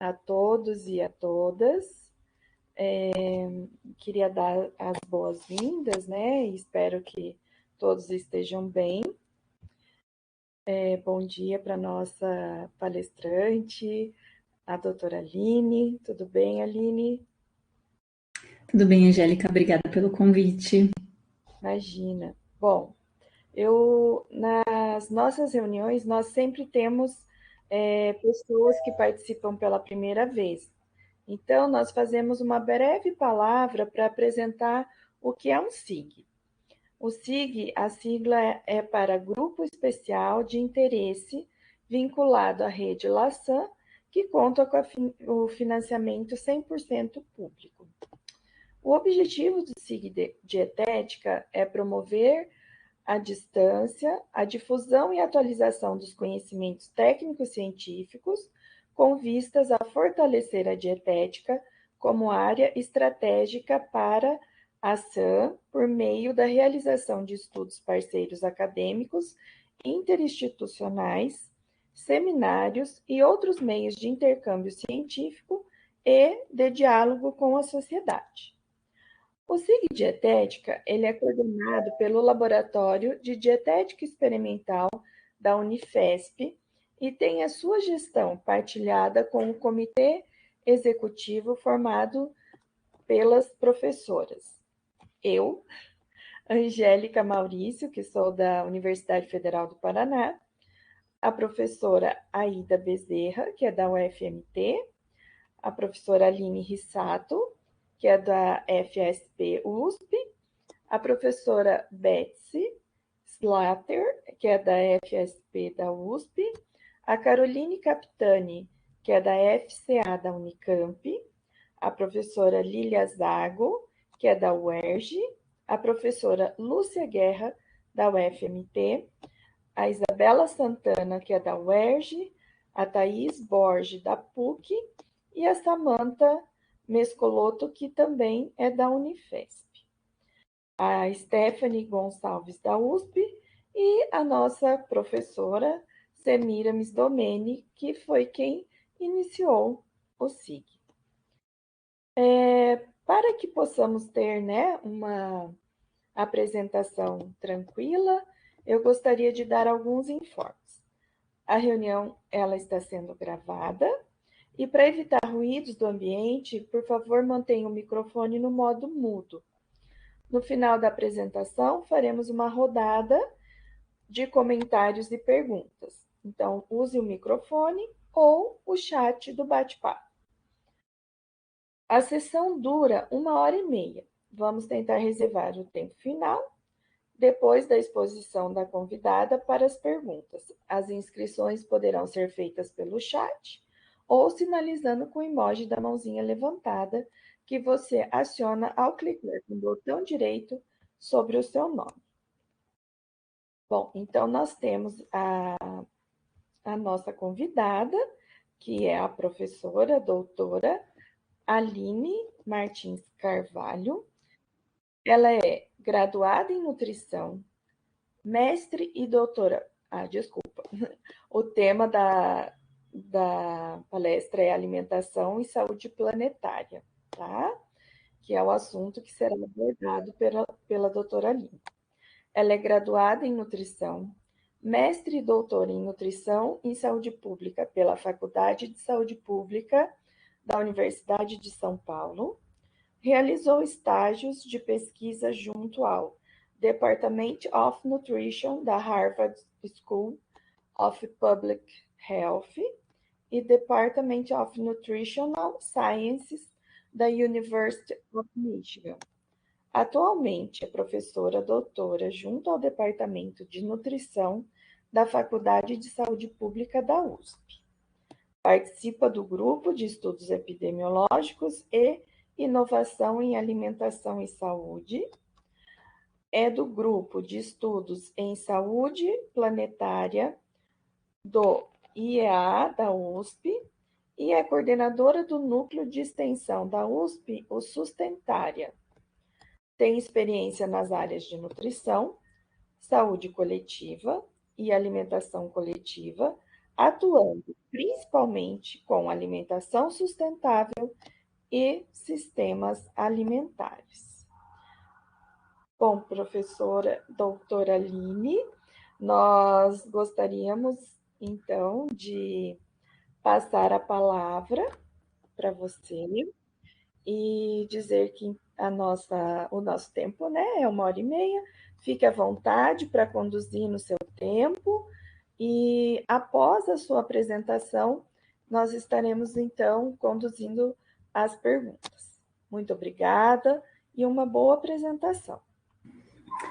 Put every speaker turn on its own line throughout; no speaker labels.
A todos e a todas. Queria dar as boas-vindas, né? Espero que todos estejam bem. Bom dia para a nossa palestrante, a doutora Aline. Tudo bem, Aline?
Tudo bem, Angélica? Obrigada pelo convite.
Imagina. Bom, nas nossas reuniões, nós sempre temos pessoas que participam pela primeira vez. Então, nós fazemos uma breve palavra para apresentar o que é um SIG. O SIG, a sigla é para Grupo Especial de Interesse vinculado à rede LACEN, que conta com o financiamento 100% público. O objetivo do SIG Dietética é promover à distância a difusão e atualização dos conhecimentos técnicos científicos com vistas a fortalecer a dietética como área estratégica para a SAM por meio da realização de estudos parceiros acadêmicos, interinstitucionais, seminários e outros meios de intercâmbio científico e de diálogo com a sociedade. O SIG Dietética ele é coordenado pelo Laboratório de Dietética Experimental da Unifesp e tem a sua gestão partilhada com o Comitê Executivo formado pelas professoras. Eu, Angélica Maurício, que sou da Universidade Federal do Paraná, a professora Aida Bezerra, que é da UFMT, a professora Aline Rissato, que é da FSP USP, a professora Betsy Slater, que é da FSP da USP, a Caroline Capitani, que é da FCA da Unicamp, a professora Lília Zago, que é da UERJ, a professora Lúcia Guerra, da UFMT, a Isabela Santana, que é da UERJ, a Thaís Borges, da PUC, e a Samantha Mescoloto, que também é da Unifesp. A Stephanie Gonçalves, da USP, e a nossa professora Semiramis Domeni, que foi quem iniciou o SIG. Para que possamos ter, né, uma apresentação tranquila, eu gostaria de dar alguns informes. A reunião ela está sendo gravada e para evitar ruídos do ambiente, por favor, mantenha o microfone no modo mudo. No final da apresentação, faremos uma rodada de comentários e perguntas. Então, use o microfone ou o chat do bate-papo. A sessão dura 1h30. Vamos tentar reservar o tempo final depois da exposição da convidada para as perguntas. As inscrições poderão ser feitas pelo chat ou sinalizando com o emoji da mãozinha levantada que você aciona ao clicar com o botão direito sobre o seu nome. Bom, então nós temos a nossa convidada, que é a professora doutora Aline Martins Carvalho. Ela é graduada em nutrição, mestre e doutora. Desculpa. O tema da palestra é alimentação e saúde planetária, tá? Que é o assunto que será abordado pela doutora Aline. Ela é graduada em nutrição, mestre e doutora em nutrição e saúde pública pela Faculdade de Saúde Pública da Universidade de São Paulo. Realizou estágios de pesquisa junto ao Department of Nutrition da Harvard School of Public Health e Department of Nutritional Sciences da University of Michigan. Atualmente é professora doutora junto ao Departamento de Nutrição da Faculdade de Saúde Pública da USP. Participa do Grupo de Estudos Epidemiológicos e Inovação em Alimentação e Saúde, é do Grupo de Estudos em Saúde Planetária do IEA da USP e é coordenadora do Núcleo de Extensão da USP, o Sustentária. Tem experiência nas áreas de nutrição, saúde coletiva e alimentação coletiva, atuando principalmente com alimentação sustentável e sistemas alimentares. Bom, professora doutora Aline, nós gostaríamos então de passar a palavra para você e dizer que o nosso tempo, né, é 1h30. Fique à vontade para conduzir no seu tempo e após a sua apresentação, nós estaremos então conduzindo as perguntas. Muito obrigada e uma boa apresentação.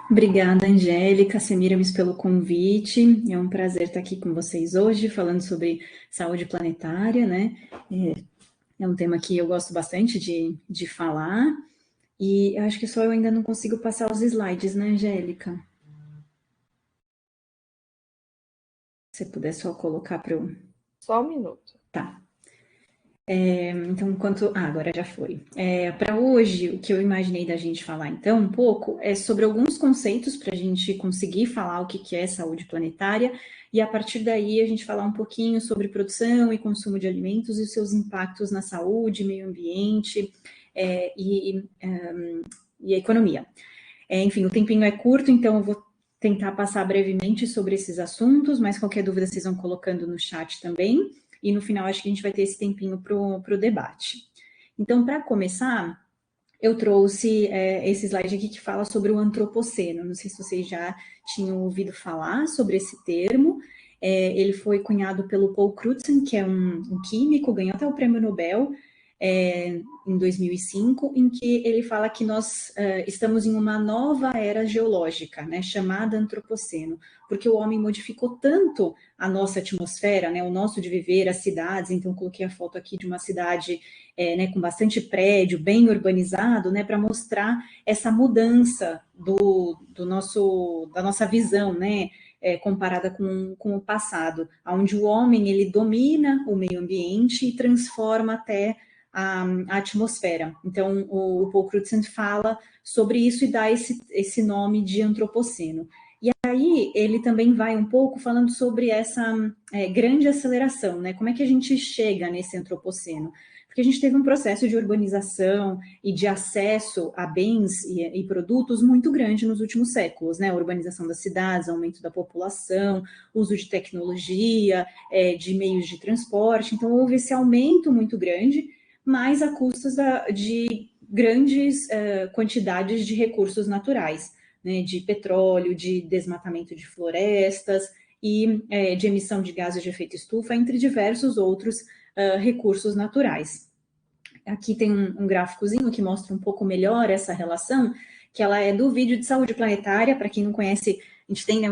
Obrigada, Angélica, Semiramis, pelo convite. É um prazer estar aqui com vocês hoje, falando sobre saúde planetária, né? É um tema que eu gosto bastante de falar. E eu acho que só eu ainda não consigo passar os slides, né, Angélica? Se você puder só colocar para eu...
Só um minuto.
Tá. Então, enquanto... agora já foi. Para hoje, o que eu imaginei da gente falar, então, um pouco, é sobre alguns conceitos para a gente conseguir falar o que é saúde planetária, e a partir daí a gente falar um pouquinho sobre produção e consumo de alimentos e os seus impactos na saúde, meio ambiente e a economia. Enfim, o tempinho é curto, então eu vou tentar passar brevemente sobre esses assuntos, mas qualquer dúvida vocês vão colocando no chat também. E no final, acho que a gente vai ter esse tempinho para o debate. Então, para começar, eu trouxe esse slide aqui que fala sobre o antropoceno. Não sei se vocês já tinham ouvido falar sobre esse termo. Ele foi cunhado pelo Paul Crutzen, que é um químico, ganhou até o prêmio Nobel em 2005, em que ele fala que nós estamos em uma nova era geológica, né, chamada antropoceno, porque o homem modificou tanto a nossa atmosfera, né, o nosso de viver, as cidades. Então, coloquei a foto aqui de uma cidade né, com bastante prédio, bem urbanizado, né, para mostrar essa mudança da nossa visão, né, comparada com o passado, onde o homem ele domina o meio ambiente e transforma até a atmosfera. Então, o Paul Crutzen fala sobre isso e dá esse nome de antropoceno. E aí, ele também vai um pouco falando sobre essa grande aceleração, né? Como é que a gente chega nesse antropoceno? Porque a gente teve um processo de urbanização e de acesso a bens e produtos muito grande nos últimos séculos, né? A urbanização das cidades, aumento da população, uso de tecnologia, de meios de transporte. Então, houve esse aumento muito grande, mas a custos de grandes quantidades de recursos naturais, né, de petróleo, de desmatamento de florestas e de emissão de gases de efeito estufa, entre diversos outros recursos naturais. Aqui tem um gráficozinho que mostra um pouco melhor essa relação, que ela é do vídeo de saúde planetária. Para quem não conhece, a gente tem, né,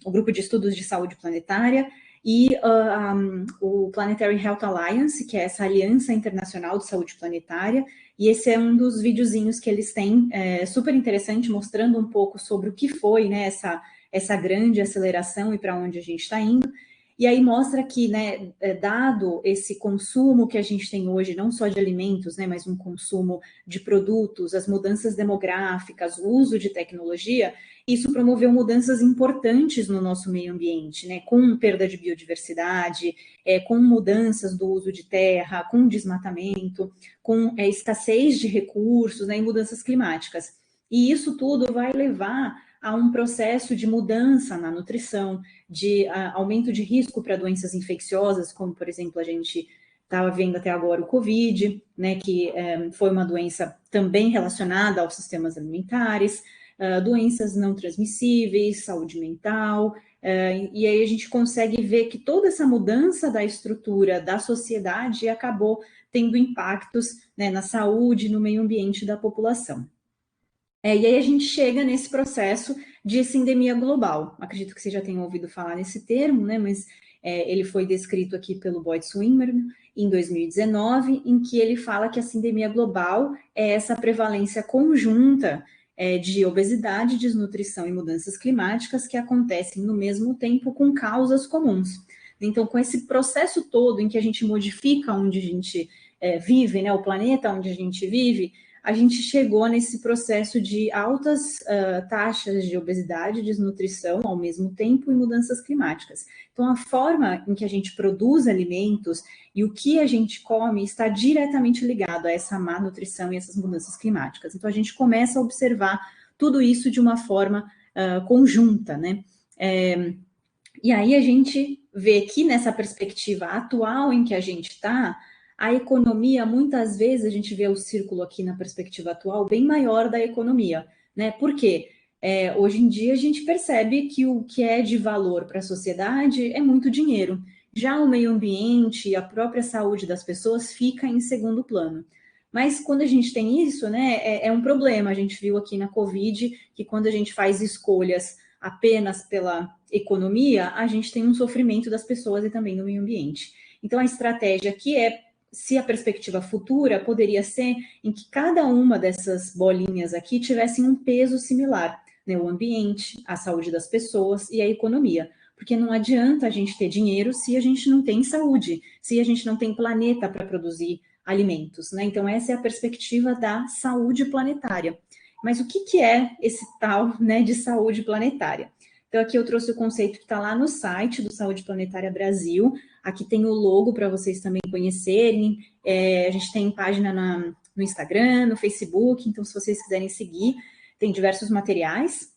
o grupo de estudos de saúde planetária, e o Planetary Health Alliance, que é essa aliança internacional de saúde planetária, e esse é um dos videozinhos que eles têm, super interessante, mostrando um pouco sobre o que foi, né, essa grande aceleração e para onde a gente está indo. E aí mostra que, né, dado esse consumo que a gente tem hoje, não só de alimentos, né, mas um consumo de produtos, as mudanças demográficas, o uso de tecnologia, isso promoveu mudanças importantes no nosso meio ambiente, né, com perda de biodiversidade, com mudanças do uso de terra, com desmatamento, com escassez de recursos, né, e mudanças climáticas. E isso tudo vai levar a um processo de mudança na nutrição, de aumento de risco para doenças infecciosas, como, por exemplo, a gente estava vendo até agora o Covid, né, que foi uma doença também relacionada aos sistemas alimentares, doenças não transmissíveis, saúde mental, e aí a gente consegue ver que toda essa mudança da estrutura da sociedade acabou tendo impactos, né, na saúde, no meio ambiente da população. E aí a gente chega nesse processo de sindemia global. Acredito que vocês já tenham ouvido falar nesse termo, né? Mas ele foi descrito aqui pelo Boyd Swinburne em 2019, em que ele fala que a sindemia global é essa prevalência conjunta de obesidade, desnutrição e mudanças climáticas que acontecem no mesmo tempo com causas comuns. Então, com esse processo todo em que a gente modifica onde a gente vive, né? O planeta onde a gente vive, a gente chegou nesse processo de altas taxas de obesidade, desnutrição ao mesmo tempo e mudanças climáticas. Então, a forma em que a gente produz alimentos e o que a gente come está diretamente ligado a essa má nutrição e essas mudanças climáticas. Então, a gente começa a observar tudo isso de uma forma conjunta, né? E aí a gente vê que nessa perspectiva atual em que a gente está, a economia, muitas vezes, a gente vê o círculo aqui na perspectiva atual bem maior da economia, né? Por quê? Hoje em dia a gente percebe que o que é de valor para a sociedade é muito dinheiro. Já o meio ambiente e a própria saúde das pessoas fica em segundo plano. Mas quando a gente tem isso, né, é um problema. A gente viu aqui na Covid que quando a gente faz escolhas apenas pela economia, a gente tem um sofrimento das pessoas e também do meio ambiente. Então, a estratégia aqui se a perspectiva futura poderia ser em que cada uma dessas bolinhas aqui tivessem um peso similar, né? O ambiente, a saúde das pessoas e a economia. Porque não adianta a gente ter dinheiro se a gente não tem saúde, se a gente não tem planeta para produzir alimentos, né? Então, essa é a perspectiva da saúde planetária. Mas o que é esse tal, né, de saúde planetária? Então, aqui eu trouxe o conceito que está lá no site do Saúde Planetária Brasil. Aqui tem o logo para vocês também conhecerem. A gente tem página no Instagram, no Facebook, então se vocês quiserem seguir, tem diversos materiais.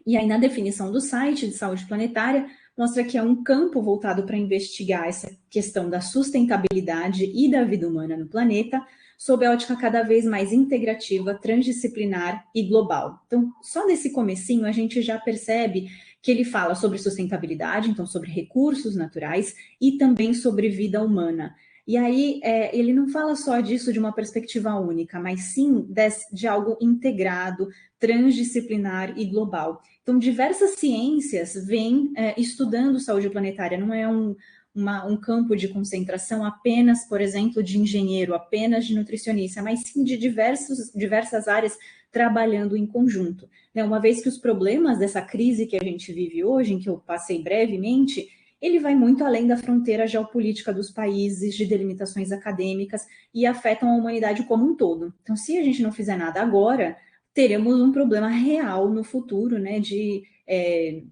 E aí, na definição do site de saúde planetária, mostra que é um campo voltado para investigar essa questão da sustentabilidade e da vida humana no planeta, sob a ótica cada vez mais integrativa, transdisciplinar e global. Então, só nesse comecinho a gente já percebe que ele fala sobre sustentabilidade, então sobre recursos naturais e também sobre vida humana. E aí, ele não fala só disso de uma perspectiva única, mas sim de algo integrado, transdisciplinar e global. Então, diversas ciências vêm estudando saúde planetária, não é um campo de concentração apenas, por exemplo, de engenheiro, apenas de nutricionista, mas sim de diversas áreas trabalhando em conjunto. Né? Uma vez que os problemas dessa crise que a gente vive hoje, em que eu passei brevemente, ele vai muito além da fronteira geopolítica dos países, de delimitações acadêmicas e afetam a humanidade como um todo. Então, se a gente não fizer nada agora, teremos um problema real no futuro, né, de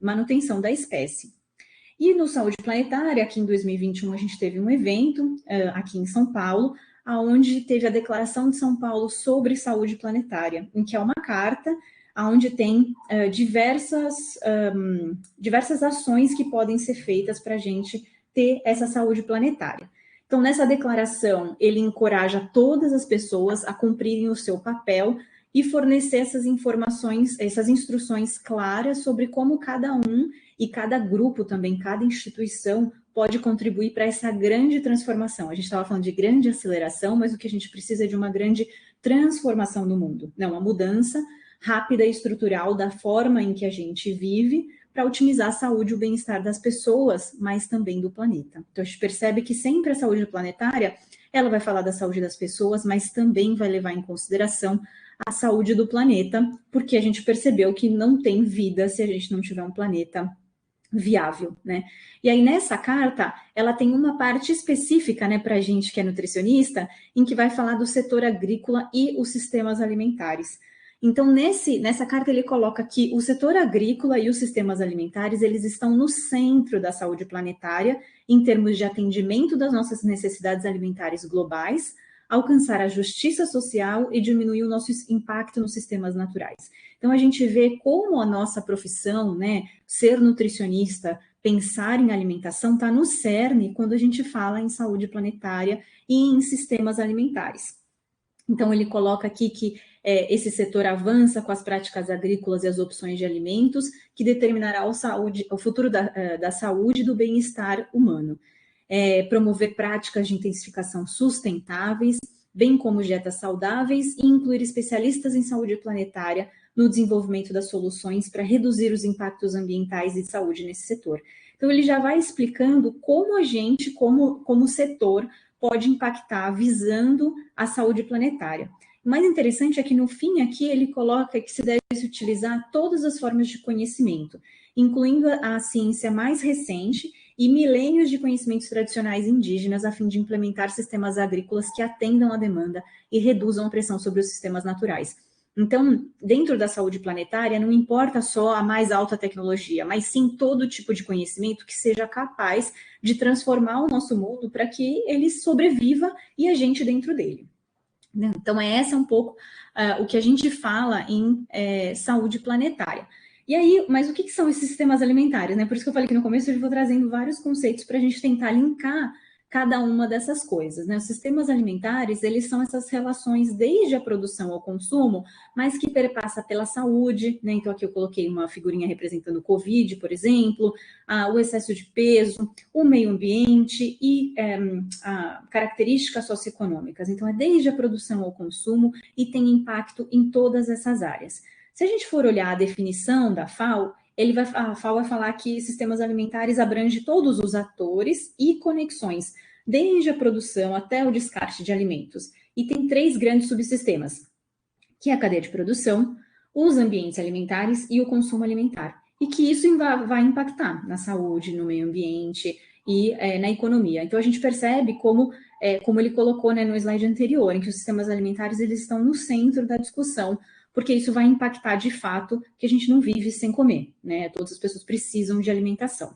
manutenção da espécie. E no Saúde Planetária, aqui em 2021, a gente teve um evento aqui em São Paulo, onde teve a Declaração de São Paulo sobre Saúde Planetária, em que é uma carta onde tem diversas ações que podem ser feitas para a gente ter essa saúde planetária. Então, nessa declaração, ele encoraja todas as pessoas a cumprirem o seu papel e fornecer essas informações, essas instruções claras sobre como cada um e cada grupo também, cada instituição pode contribuir para essa grande transformação. A gente estava falando de grande aceleração, mas o que a gente precisa é de uma grande transformação no mundo, não, uma mudança rápida e estrutural da forma em que a gente vive para otimizar a saúde e o bem-estar das pessoas, mas também do planeta. Então, a gente percebe que sempre a saúde planetária, ela vai falar da saúde das pessoas, mas também vai levar em consideração a saúde do planeta, porque a gente percebeu que não tem vida se a gente não tiver um planeta viável, né? E aí, nessa carta, ela tem uma parte específica, né, para a gente que é nutricionista, em que vai falar do setor agrícola e os sistemas alimentares. Então, nessa carta, ele coloca que o setor agrícola e os sistemas alimentares, eles estão no centro da saúde planetária, em termos de atendimento das nossas necessidades alimentares globais, alcançar a justiça social e diminuir o nosso impacto nos sistemas naturais. Então, a gente vê como a nossa profissão, né, ser nutricionista, pensar em alimentação, está no cerne quando a gente fala em saúde planetária e em sistemas alimentares. Então, ele coloca aqui que esse setor avança com as práticas agrícolas e as opções de alimentos, que determinará o futuro da saúde e do bem-estar humano. Promover práticas de intensificação sustentáveis, bem como dietas saudáveis, e incluir especialistas em saúde planetária no desenvolvimento das soluções para reduzir os impactos ambientais e de saúde nesse setor. Então, ele já vai explicando como a gente, como setor, pode impactar visando a saúde planetária. O mais interessante é que no fim aqui ele coloca que se deve utilizar todas as formas de conhecimento, incluindo a ciência mais recente e milênios de conhecimentos tradicionais indígenas a fim de implementar sistemas agrícolas que atendam à demanda e reduzam a pressão sobre os sistemas naturais. Então, dentro da saúde planetária, não importa só a mais alta tecnologia, mas sim todo tipo de conhecimento que seja capaz de transformar o nosso mundo para que ele sobreviva e a gente dentro dele. Então, essa é um pouco o que a gente fala em saúde planetária. E aí, mas o que são esses sistemas alimentares, né? Por isso que eu falei que no começo eu vou trazendo vários conceitos para a gente tentar linkar cada uma dessas coisas, né? Os sistemas alimentares, eles são essas relações desde a produção ao consumo, mas que perpassa pela saúde, né? Então aqui eu coloquei uma figurinha representando o Covid, por exemplo, o excesso de peso, o meio ambiente e características socioeconômicas. Então é desde a produção ao consumo e tem impacto em todas essas áreas. Se a gente for olhar a definição da FAO, a FAO vai falar que sistemas alimentares abrange todos os atores e conexões, desde a produção até o descarte de alimentos. E tem 3 grandes subsistemas, que é a cadeia de produção, os ambientes alimentares e o consumo alimentar. E que isso vai impactar na saúde, no meio ambiente e na economia. Então, a gente percebe como ele colocou, né, no slide anterior, em que os sistemas alimentares eles estão no centro da discussão, porque isso vai impactar de fato que a gente não vive sem comer, né? Todas as pessoas precisam de alimentação.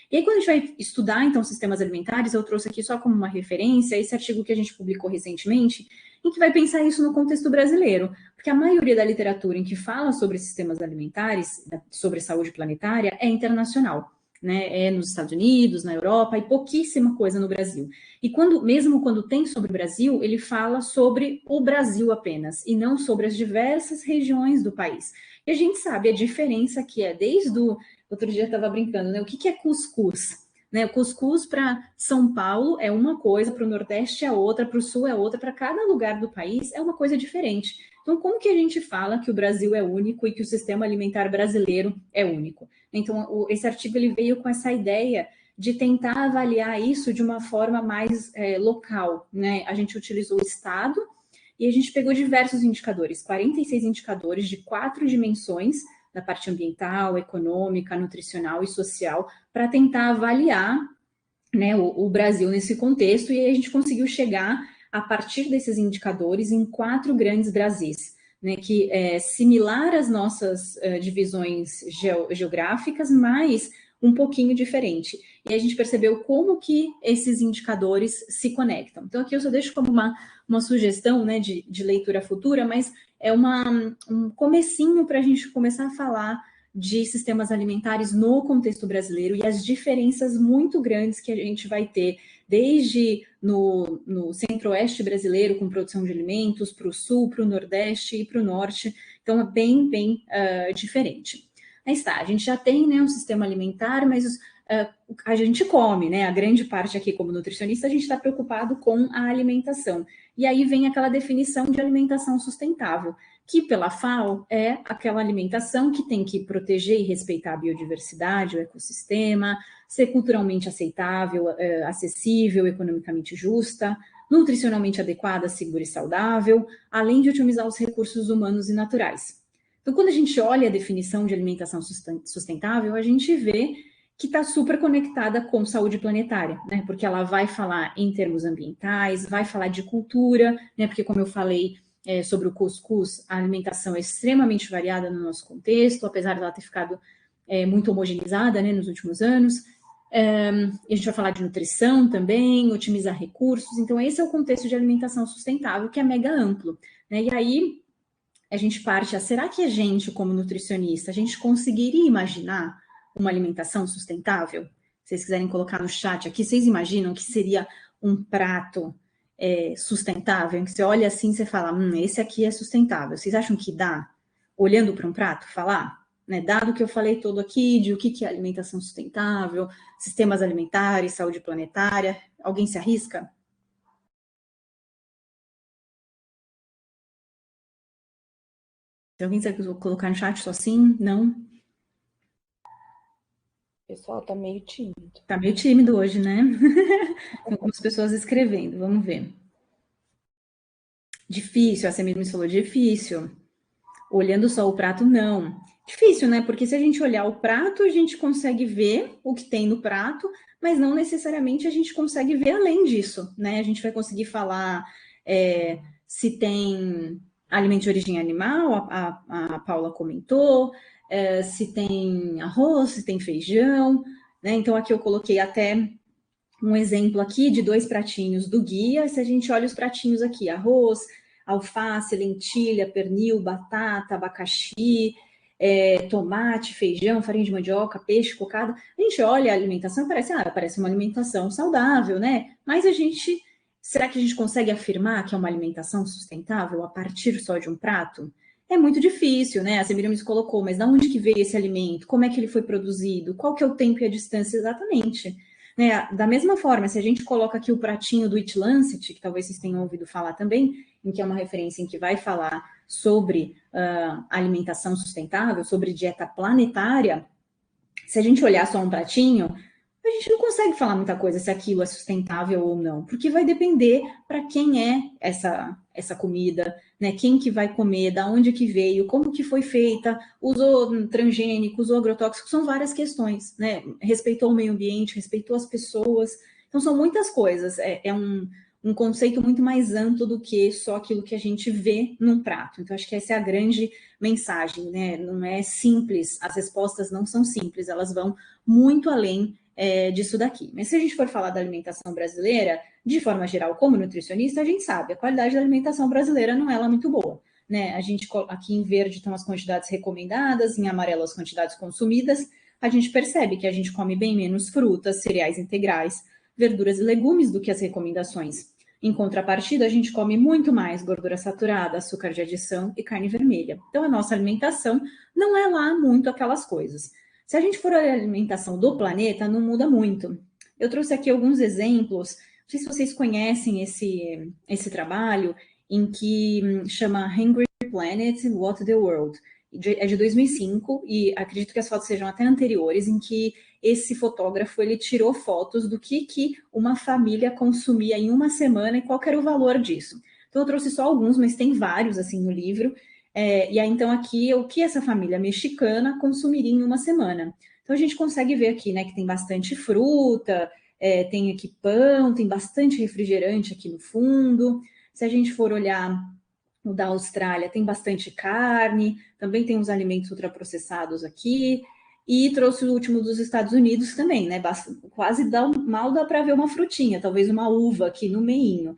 E aí, quando a gente vai estudar, então, sistemas alimentares, eu trouxe aqui só como uma referência esse artigo que a gente publicou recentemente, em que vai pensar isso no contexto brasileiro, porque a maioria da literatura em que fala sobre sistemas alimentares, sobre saúde planetária, é internacional, né? É nos Estados Unidos, na Europa, e pouquíssima coisa no Brasil. E mesmo quando tem sobre o Brasil, ele fala sobre o Brasil apenas, e não sobre as diversas regiões do país. E a gente sabe a diferença que é desde o... Outro dia eu estava brincando, né? O que é cuscuz? Né? O cuscuz para São Paulo é uma coisa, para o Nordeste é outra, para o Sul é outra, para cada lugar do país é uma coisa diferente. Então, como que a gente fala que o Brasil é único e que o sistema alimentar brasileiro é único? Então, esse artigo ele veio com essa ideia de tentar avaliar isso de uma forma mais local, né? A gente utilizou o Estado e a gente pegou diversos indicadores, 46 indicadores de 4 dimensões, da parte ambiental, econômica, nutricional e social, para tentar avaliar, né, o Brasil nesse contexto, e aí a gente conseguiu chegar, a partir desses indicadores, em 4 grandes Brasis, né, que é similar às nossas divisões geográficas, mas um pouquinho diferente. E a gente percebeu como que esses indicadores se conectam. Então, aqui eu só deixo como uma sugestão, né, de leitura futura, mas é um comecinho para a gente começar a falar de sistemas alimentares no contexto brasileiro e as diferenças muito grandes que a gente vai ter, desde no centro-oeste brasileiro, com produção de alimentos, para o sul, para o nordeste e para o norte. Então, é bem diferente. Aí está, a gente já tem, né, um sistema alimentar, mas a gente come, né? A grande parte aqui, como nutricionista, a gente está preocupado com a alimentação. E aí vem aquela definição de alimentação sustentável, que pela FAO é aquela alimentação que tem que proteger e respeitar a biodiversidade, o ecossistema, ser culturalmente aceitável, acessível, economicamente justa, nutricionalmente adequada, segura e saudável, além de otimizar os recursos humanos e naturais. Então, quando a gente olha a definição de alimentação sustentável, a gente vê que está super conectada com saúde planetária, né? Porque ela vai falar em termos ambientais, vai falar de cultura, né? Porque, como eu falei sobre o cuscuz, a alimentação é extremamente variada no nosso contexto, apesar de ela ter ficado muito homogeneizada, né, nos últimos anos. A gente vai falar de nutrição também, otimizar recursos. Então, esse é o contexto de alimentação sustentável, que é mega amplo, né? E aí a gente parte será que a gente, como nutricionista, a gente conseguiria imaginar uma alimentação sustentável? Se vocês quiserem colocar no chat aqui, vocês imaginam que seria um prato sustentável, em que você olha assim e você fala, esse aqui é sustentável. Vocês acham que dá, olhando para um prato, falar? Né? Dado o que eu falei todo aqui, de o que é alimentação sustentável, sistemas alimentares, saúde planetária, alguém se arrisca? Se alguém quiser colocar no chat só sim, não?
O pessoal tá meio tímido.
Tá meio tímido hoje, né? Tem algumas pessoas escrevendo, vamos ver. Difícil, a Semir me falou difícil. Olhando só o prato, não. Difícil, né? Porque se a gente olhar o prato, a gente consegue ver o que tem no prato, mas não necessariamente a gente consegue ver além disso, né? A gente vai conseguir falar se tem alimento de origem animal, a Paula comentou, se tem arroz, se tem feijão, né? Então aqui eu coloquei até um exemplo aqui de 2 pratinhos do guia. Se a gente olha os pratinhos aqui, arroz, alface, lentilha, pernil, batata, abacaxi, tomate, feijão, farinha de mandioca, peixe, cocada, a gente olha a alimentação e parece uma alimentação saudável, né? Mas será que a gente consegue afirmar que é uma alimentação sustentável a partir só de um prato? É muito difícil, né? A Semiramis colocou, mas de onde que veio esse alimento? Como é que ele foi produzido? Qual que é o tempo e a distância exatamente? Né? Da mesma forma, se a gente coloca aqui o pratinho do Eat Lancet, que talvez vocês tenham ouvido falar também, em que é uma referência em que vai falar sobre alimentação sustentável, sobre dieta planetária, se a gente olhar só um pratinho, a gente não consegue falar muita coisa se aquilo é sustentável ou não, porque vai depender para quem é essa comida, né? Quem que vai comer, da onde que veio, como que foi feita, usou transgênico, usou agrotóxico, são várias questões, né? Respeitou o meio ambiente, respeitou as pessoas, então são muitas coisas, é um conceito muito mais amplo do que só aquilo que a gente vê num prato. Então, acho que essa é a grande mensagem, né? Não é simples, as respostas não são simples, elas vão muito além disso daqui. Mas se a gente for falar da alimentação brasileira, de forma geral, como nutricionista, a gente sabe, a qualidade da alimentação brasileira não é lá muito boa, né? A gente, aqui em verde estão as quantidades recomendadas, em amarelo as quantidades consumidas, a gente percebe que a gente come bem menos frutas, cereais integrais, verduras e legumes do que as recomendações. Em contrapartida, a gente come muito mais gordura saturada, açúcar de adição e carne vermelha. Então, a nossa alimentação não é lá muito aquelas coisas. Se a gente for olhar a alimentação do planeta, não muda muito. Eu trouxe aqui alguns exemplos, não sei se vocês conhecem esse trabalho, em que chama Hungry Planet, What the World. É de 2005 e acredito que as fotos sejam até anteriores, em que esse fotógrafo ele tirou fotos do que uma família consumia em uma semana e qual era o valor disso. Então eu trouxe só alguns, mas tem vários assim no livro. E aí então aqui o que essa família mexicana consumiria em uma semana. Então a gente consegue ver aqui, né, que tem bastante fruta, tem aqui pão, tem bastante refrigerante aqui no fundo. Se a gente for olhar o da Austrália, tem bastante carne, também tem os alimentos ultraprocessados aqui, e trouxe o último dos Estados Unidos também, né? Quase mal dá para ver uma frutinha, talvez uma uva aqui no meinho.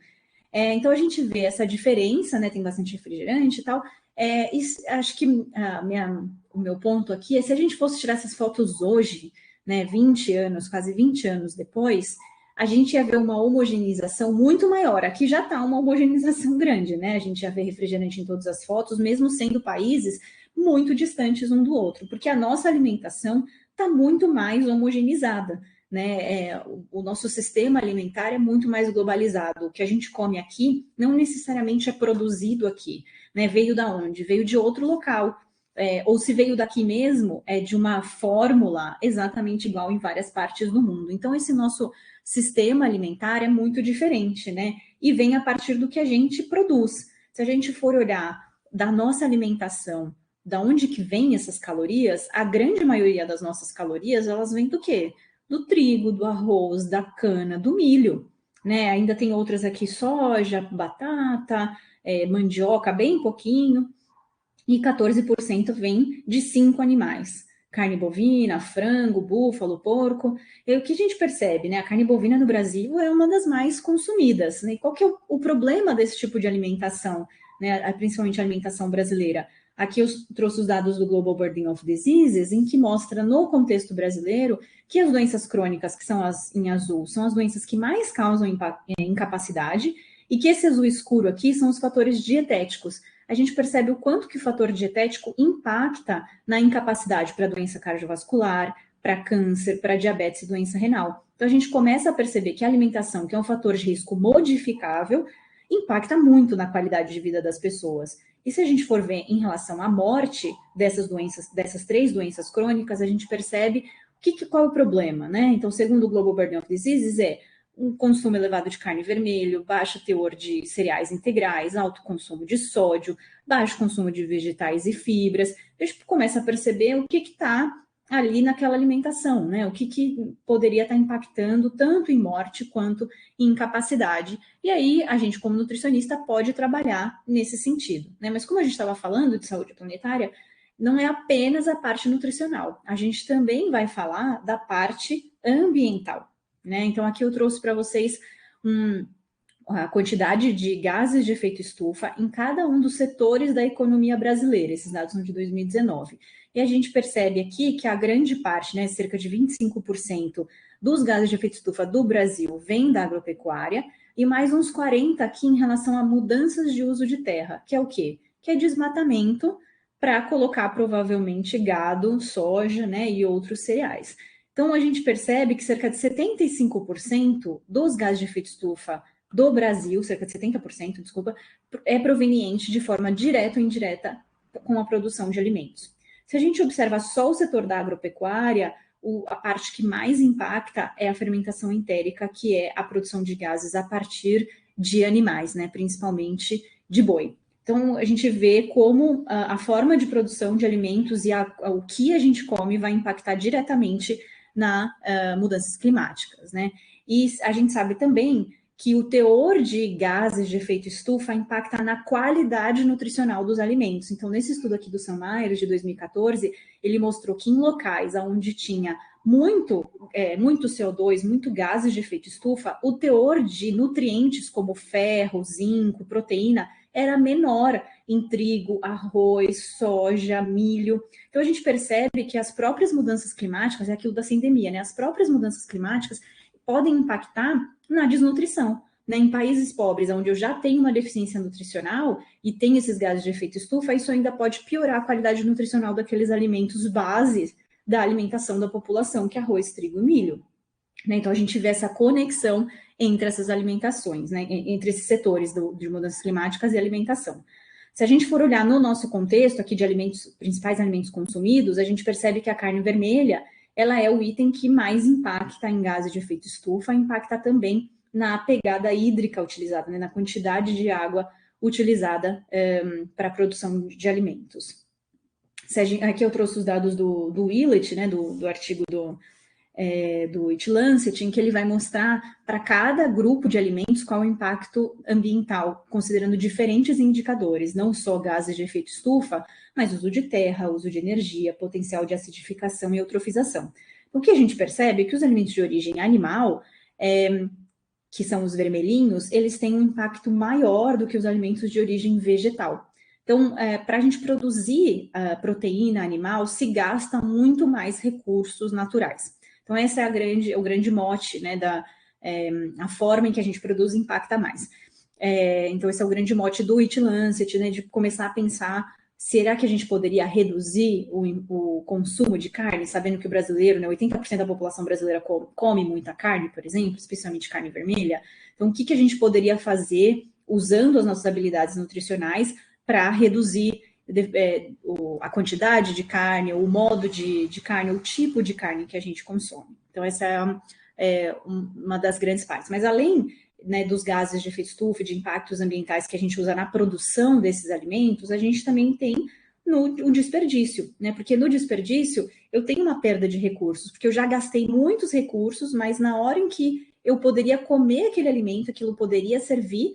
Então a gente vê essa diferença, né? Tem bastante refrigerante e tal. E acho que o meu ponto aqui é se a gente fosse tirar essas fotos hoje, né? 20 anos, quase 20 anos depois, a gente ia ver uma homogeneização muito maior. Aqui já está uma homogeneização grande, né? A gente já vê refrigerante em todas as fotos, mesmo sendo países muito distantes um do outro, porque a nossa alimentação está muito mais homogeneizada, né? O nosso sistema alimentar é muito mais globalizado. O que a gente come aqui não necessariamente é produzido aqui, né? Veio da onde? Veio de outro local. Ou se veio daqui mesmo, é de uma fórmula exatamente igual em várias partes do mundo. Então, esse nosso sistema alimentar é muito diferente, né? E vem a partir do que a gente produz. Se a gente for olhar da nossa alimentação, da onde que vem essas calorias, a grande maioria das nossas calorias, elas vêm do quê? Do trigo, do arroz, da cana, do milho, né? Ainda tem outras aqui, soja, batata, mandioca, bem pouquinho, e 14% vem de 5 animais. Carne bovina, frango, búfalo, porco. E o que a gente percebe, né? A carne bovina no Brasil é uma das mais consumidas, né? E qual que é o problema desse tipo de alimentação, né? Principalmente a alimentação brasileira? Aqui eu trouxe os dados do Global Burden of Diseases, em que mostra no contexto brasileiro que as doenças crônicas, que são as em azul, são as doenças que mais causam incapacidade, e que esse azul escuro aqui são os fatores dietéticos. A gente percebe o quanto que o fator dietético impacta na incapacidade para doença cardiovascular, para câncer, para diabetes e doença renal. Então a gente começa a perceber que a alimentação, que é um fator de risco modificável, impacta muito na qualidade de vida das pessoas. E se a gente for ver em relação à morte dessas doenças, dessas 3 doenças crônicas, a gente percebe qual é o problema, né? Então, segundo o Global Burden of Diseases, um consumo elevado de carne vermelha, baixo teor de cereais integrais, alto consumo de sódio, baixo consumo de vegetais e fibras. A gente começa a perceber o que está ali naquela alimentação, né? O que poderia estar impactando tanto em morte quanto em incapacidade. E aí a gente, como nutricionista, pode trabalhar nesse sentido, né? Mas como a gente estava falando de saúde planetária, não é apenas a parte nutricional. A gente também vai falar da parte ambiental, né? Então aqui eu trouxe para vocês a quantidade de gases de efeito estufa em cada um dos setores da economia brasileira. Esses dados são de 2019. E a gente percebe aqui que a grande parte, né, cerca de 25% dos gases de efeito estufa do Brasil vem da agropecuária e mais uns 40% aqui em relação a mudanças de uso de terra, que é o quê? Que é desmatamento para colocar provavelmente gado, soja, né, e outros cereais. Então a gente percebe que cerca de 75% dos gases de efeito estufa do Brasil, cerca de 70%, desculpa, é proveniente de forma direta ou indireta com a produção de alimentos. Se a gente observa só o setor da agropecuária, a parte que mais impacta é a fermentação entérica, que é a produção de gases a partir de animais, né, principalmente de boi. Então, a gente vê como a forma de produção de alimentos e o que a gente come vai impactar diretamente nas mudanças climáticas, né? E a gente sabe também que o teor de gases de efeito estufa impacta na qualidade nutricional dos alimentos. Então, nesse estudo aqui do Sam Myers, de 2014, ele mostrou que em locais onde tinha muito CO2, muito gases de efeito estufa, o teor de nutrientes como ferro, zinco, proteína, era menor em trigo, arroz, soja, milho. Então, a gente percebe que as próprias mudanças climáticas, é aquilo da sindemia, né? As próprias mudanças climáticas podem impactar na desnutrição. Né? Em países pobres, onde eu já tenho uma deficiência nutricional e tem esses gases de efeito estufa, isso ainda pode piorar a qualidade nutricional daqueles alimentos bases da alimentação da população, que é arroz, trigo e milho. Né? Então, a gente vê essa conexão entre essas alimentações, né? Entre esses setores de mudanças climáticas e alimentação. Se a gente for olhar no nosso contexto aqui de alimentos, principais alimentos consumidos, a gente percebe que a carne vermelha, ela é o item que mais impacta em gases de efeito estufa, impacta também na pegada hídrica utilizada, né? Na quantidade de água utilizada para a produção de alimentos. Aqui eu trouxe os dados do Willett, né? Do artigo do It Lancet, em que ele vai mostrar para cada grupo de alimentos qual o impacto ambiental, considerando diferentes indicadores, não só gases de efeito estufa, mas uso de terra, uso de energia, potencial de acidificação e eutrofização. O que a gente percebe é que os alimentos de origem animal, que são os vermelhinhos, eles têm um impacto maior do que os alimentos de origem vegetal. Então, para a gente produzir proteína animal, se gasta muito mais recursos naturais. Então, esse é o grande mote, né, a forma em que a gente produz impacta mais. Então, esse é o grande mote do It Lancet, né, de começar a pensar, será que a gente poderia reduzir o consumo de carne, sabendo que o brasileiro, né, 80% da população brasileira come muita carne, por exemplo, especialmente carne vermelha. Então, o que a gente poderia fazer usando as nossas habilidades nutricionais para reduzir a quantidade de carne, o modo de carne, o tipo de carne que a gente consome. Então, essa é uma das grandes partes. Mas além, né, dos gases de efeito estufa, de impactos ambientais que a gente usa na produção desses alimentos, a gente também tem o desperdício, né? Porque no desperdício eu tenho uma perda de recursos, porque eu já gastei muitos recursos, mas na hora em que eu poderia comer aquele alimento, aquilo poderia servir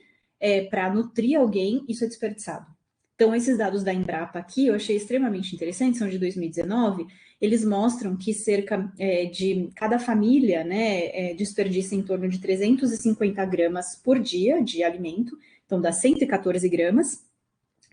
para nutrir alguém, isso é desperdiçado. Então, esses dados da Embrapa aqui, eu achei extremamente interessantes, são de 2019, eles mostram que cerca de cada família, né, desperdiça em torno de 350 gramas por dia de alimento, então dá 114 gramas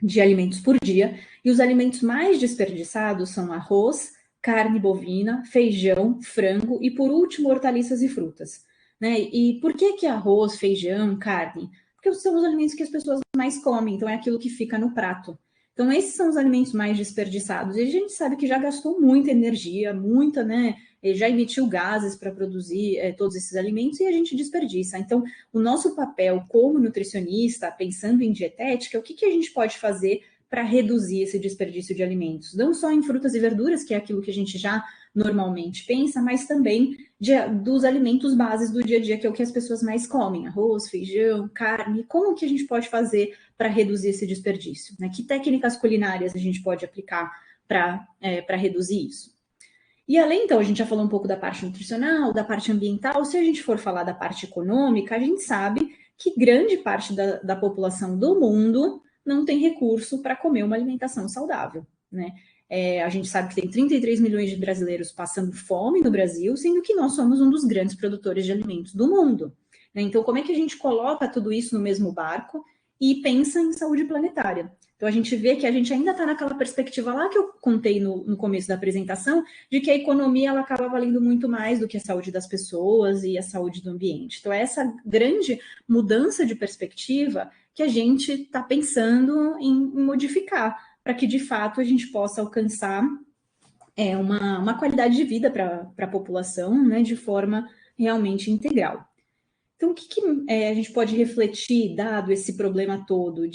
de alimentos por dia, e os alimentos mais desperdiçados são arroz, carne bovina, feijão, frango e, por último, hortaliças e frutas. Né? E por que arroz, feijão, carne? Porque são os alimentos que as pessoas mais comem, então é aquilo que fica no prato. Então, esses são os alimentos mais desperdiçados. E a gente sabe que já gastou muita energia, muita, né? Já emitiu gases para produzir todos esses alimentos e a gente desperdiça. Então, o nosso papel como nutricionista, pensando em dietética, o que a gente pode fazer para reduzir esse desperdício de alimentos? Não só em frutas e verduras, que é aquilo que a gente já normalmente pensa, mas também dos alimentos bases do dia a dia, que é o que as pessoas mais comem, arroz, feijão, carne. Como que a gente pode fazer para reduzir esse desperdício, né? Que técnicas culinárias a gente pode aplicar para reduzir isso? E além, então, a gente já falou um pouco da parte nutricional, da parte ambiental. Se a gente for falar da parte econômica, a gente sabe que grande parte da população do mundo não tem recurso para comer uma alimentação saudável, né? A gente sabe que tem 33 milhões de brasileiros passando fome no Brasil, sendo que nós somos um dos grandes produtores de alimentos do mundo, né? Então, como é que a gente coloca tudo isso no mesmo barco e pensa em saúde planetária? Então, a gente vê que a gente ainda está naquela perspectiva lá que eu contei no começo da apresentação, de que a economia ela acaba valendo muito mais do que a saúde das pessoas e a saúde do ambiente. Então, essa grande mudança de perspectiva que a gente está pensando em modificar, para que, de fato, a gente possa alcançar uma qualidade de vida para a população, né, de forma realmente integral. Então, o que a gente pode refletir, dado esse problema todo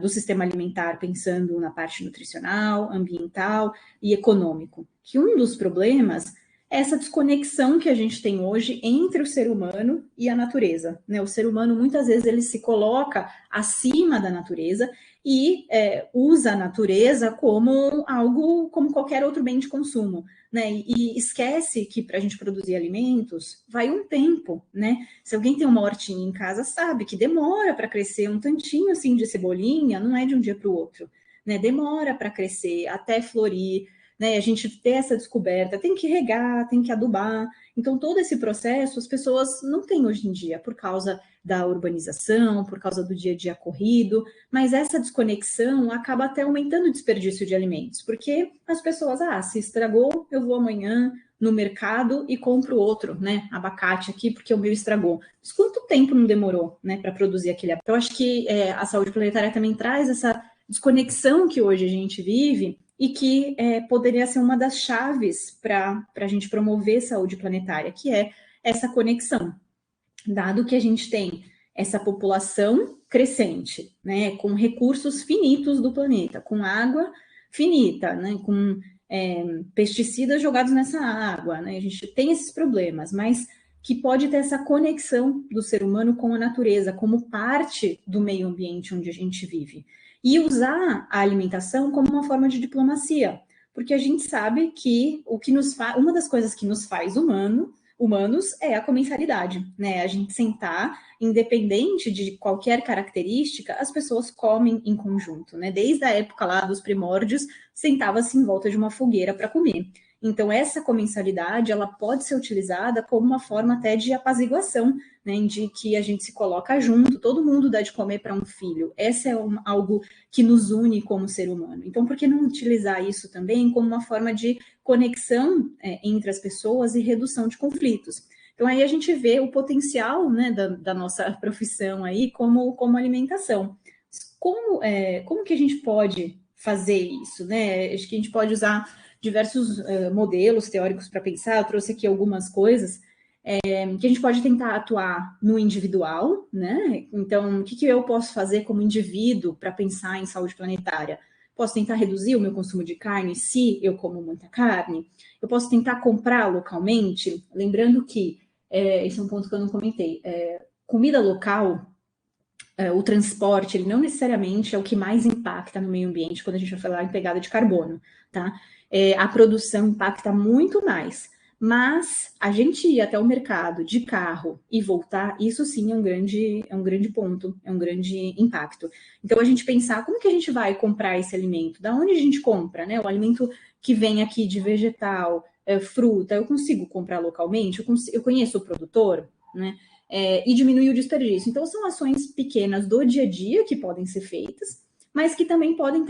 do sistema alimentar, pensando na parte nutricional, ambiental e econômico? Que um dos problemas é essa desconexão que a gente tem hoje entre o ser humano e a natureza, né? O ser humano, muitas vezes, ele se coloca acima da natureza e usa a natureza como algo, como qualquer outro bem de consumo, né? E esquece que para a gente produzir alimentos vai um tempo, né? Se alguém tem uma hortinha em casa, sabe que demora para crescer um tantinho assim de cebolinha, não é de um dia para o outro, né? Demora para crescer até florir, né? A gente ter essa descoberta, tem que regar, tem que adubar. Então, todo esse processo as pessoas não têm hoje em dia, por causa da urbanização, por causa do dia a dia corrido, mas essa desconexão acaba até aumentando o desperdício de alimentos, porque as pessoas, se estragou, eu vou amanhã no mercado e compro outro, né, abacate aqui, porque o meu estragou. Mas quanto tempo não demorou, né, para produzir aquele abacate? Eu acho que a saúde planetária também traz essa desconexão que hoje a gente vive e que poderia ser uma das chaves para a gente promover saúde planetária, que é essa conexão. Dado que a gente tem essa população crescente, né, com recursos finitos do planeta, com água finita, né, com pesticidas jogados nessa água, né, a gente tem esses problemas, mas que pode ter essa conexão do ser humano com a natureza, como parte do meio ambiente onde a gente vive. E usar a alimentação como uma forma de diplomacia, porque a gente sabe que uma das coisas que nos faz humanos é a comensalidade, né? A gente sentar, independente de qualquer característica, as pessoas comem em conjunto, né? Desde a época lá dos primórdios, sentava-se em volta de uma fogueira para comer. Então, essa comensalidade, ela pode ser utilizada como uma forma até de apaziguação, né, de que a gente se coloca junto, todo mundo dá de comer para um filho. Essa é algo que nos une como ser humano. Então, por que não utilizar isso também como uma forma de conexão entre as pessoas e redução de conflitos? Então, aí a gente vê o potencial, né, da nossa profissão aí como alimentação. Como que a gente pode fazer isso, né? Acho que a gente pode usar diversos modelos teóricos para pensar. Eu trouxe aqui algumas coisas que a gente pode tentar atuar no individual, né? Então, o que eu posso fazer como indivíduo para pensar em saúde planetária? Posso tentar reduzir o meu consumo de carne se eu como muita carne? Eu posso tentar comprar localmente? Lembrando que, esse é um ponto que eu não comentei, comida local, o transporte, ele não necessariamente é o que mais impacta no meio ambiente quando a gente vai falar em pegada de carbono, tá? A produção impacta muito mais, mas a gente ir até o mercado de carro e voltar, isso sim é um grande ponto, é um grande impacto. Então, a gente pensar como que a gente vai comprar esse alimento, da onde a gente compra, né? O alimento que vem aqui de vegetal, fruta, eu consigo comprar localmente? Eu conheço o produtor, né? E diminuir o desperdício. Então, são ações pequenas do dia a dia que podem ser feitas, mas que também podem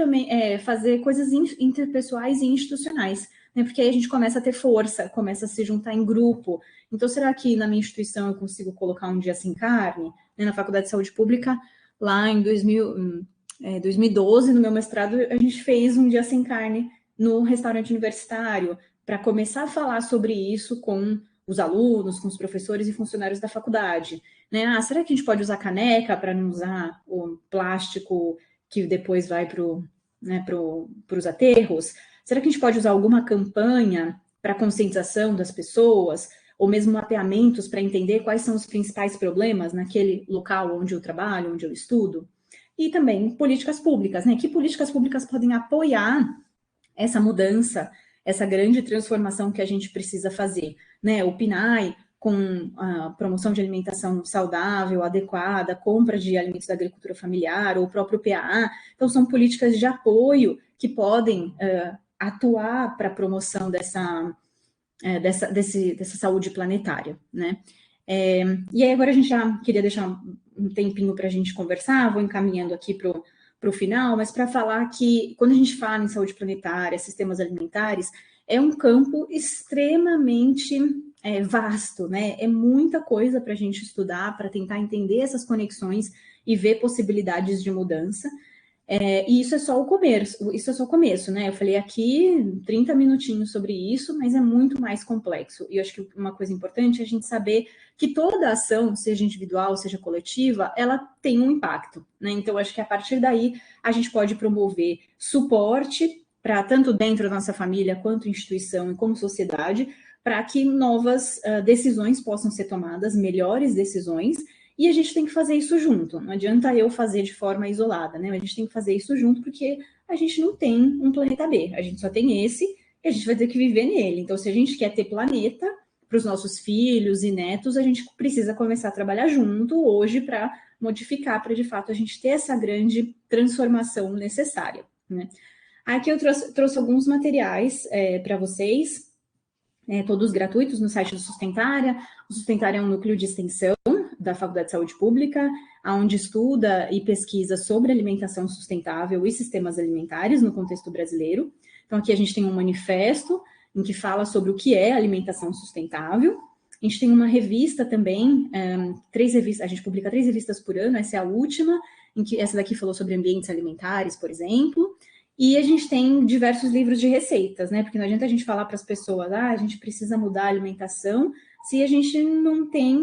fazer coisas interpessoais e institucionais, né? Porque aí a gente começa a ter força, começa a se juntar em grupo. Então, será que na minha instituição eu consigo colocar um dia sem carne? Né? Na Faculdade de Saúde Pública, lá em 2012, no meu mestrado, a gente fez um dia sem carne no restaurante universitário, para começar a falar sobre isso com os alunos, com os professores e funcionários da faculdade, né? Será que a gente pode usar caneca para não usar o plástico que depois vai para os aterros? Será que a gente pode usar alguma campanha para conscientização das pessoas, ou mesmo mapeamentos para entender quais são os principais problemas naquele local onde eu trabalho, onde eu estudo? E também políticas públicas, né? Que políticas públicas podem apoiar essa mudança, essa grande transformação que a gente precisa fazer, né? O PNAE, com a promoção de alimentação saudável, adequada, compra de alimentos da agricultura familiar, ou o próprio PAA. Então, são políticas de apoio que podem atuar para a promoção dessa saúde planetária, né? E aí agora a gente já queria deixar um tempinho para a gente conversar, vou encaminhando aqui para o final, mas para falar que quando a gente fala em saúde planetária, sistemas alimentares, é um campo extremamente vasto, né? É muita coisa para a gente estudar, para tentar entender essas conexões e ver possibilidades de mudança. E isso é só o começo, né? Eu falei aqui 30 minutinhos sobre isso, mas é muito mais complexo. E eu acho que uma coisa importante é a gente saber que toda ação, seja individual, seja coletiva, ela tem um impacto, né? Então, acho que a partir daí a gente pode promover suporte para tanto dentro da nossa família, quanto instituição e como sociedade, para que novas decisões possam ser tomadas, melhores decisões, e a gente tem que fazer isso junto. Não adianta eu fazer de forma isolada, né? A gente tem que fazer isso junto porque a gente não tem um planeta B. A gente só tem esse e a gente vai ter que viver nele. Então, se a gente quer ter planeta para os nossos filhos e netos, a gente precisa começar a trabalhar junto hoje para modificar, para de fato a gente ter essa grande transformação necessária, né? Aqui eu trouxe alguns materiais para vocês, todos gratuitos no site do Sustentária. O Sustentária é um núcleo de extensão da Faculdade de Saúde Pública, onde estuda e pesquisa sobre alimentação sustentável e sistemas alimentares no contexto brasileiro. Então, aqui a gente tem um manifesto em que fala sobre o que é alimentação sustentável. A gente tem uma revista também, 3 revistas, a gente publica 3 revistas por ano, essa é a última, em que essa daqui falou sobre ambientes alimentares, por exemplo. E a gente tem diversos livros de receitas, né? Porque não adianta a gente falar para as pessoas, a gente precisa mudar a alimentação, se a gente não tem,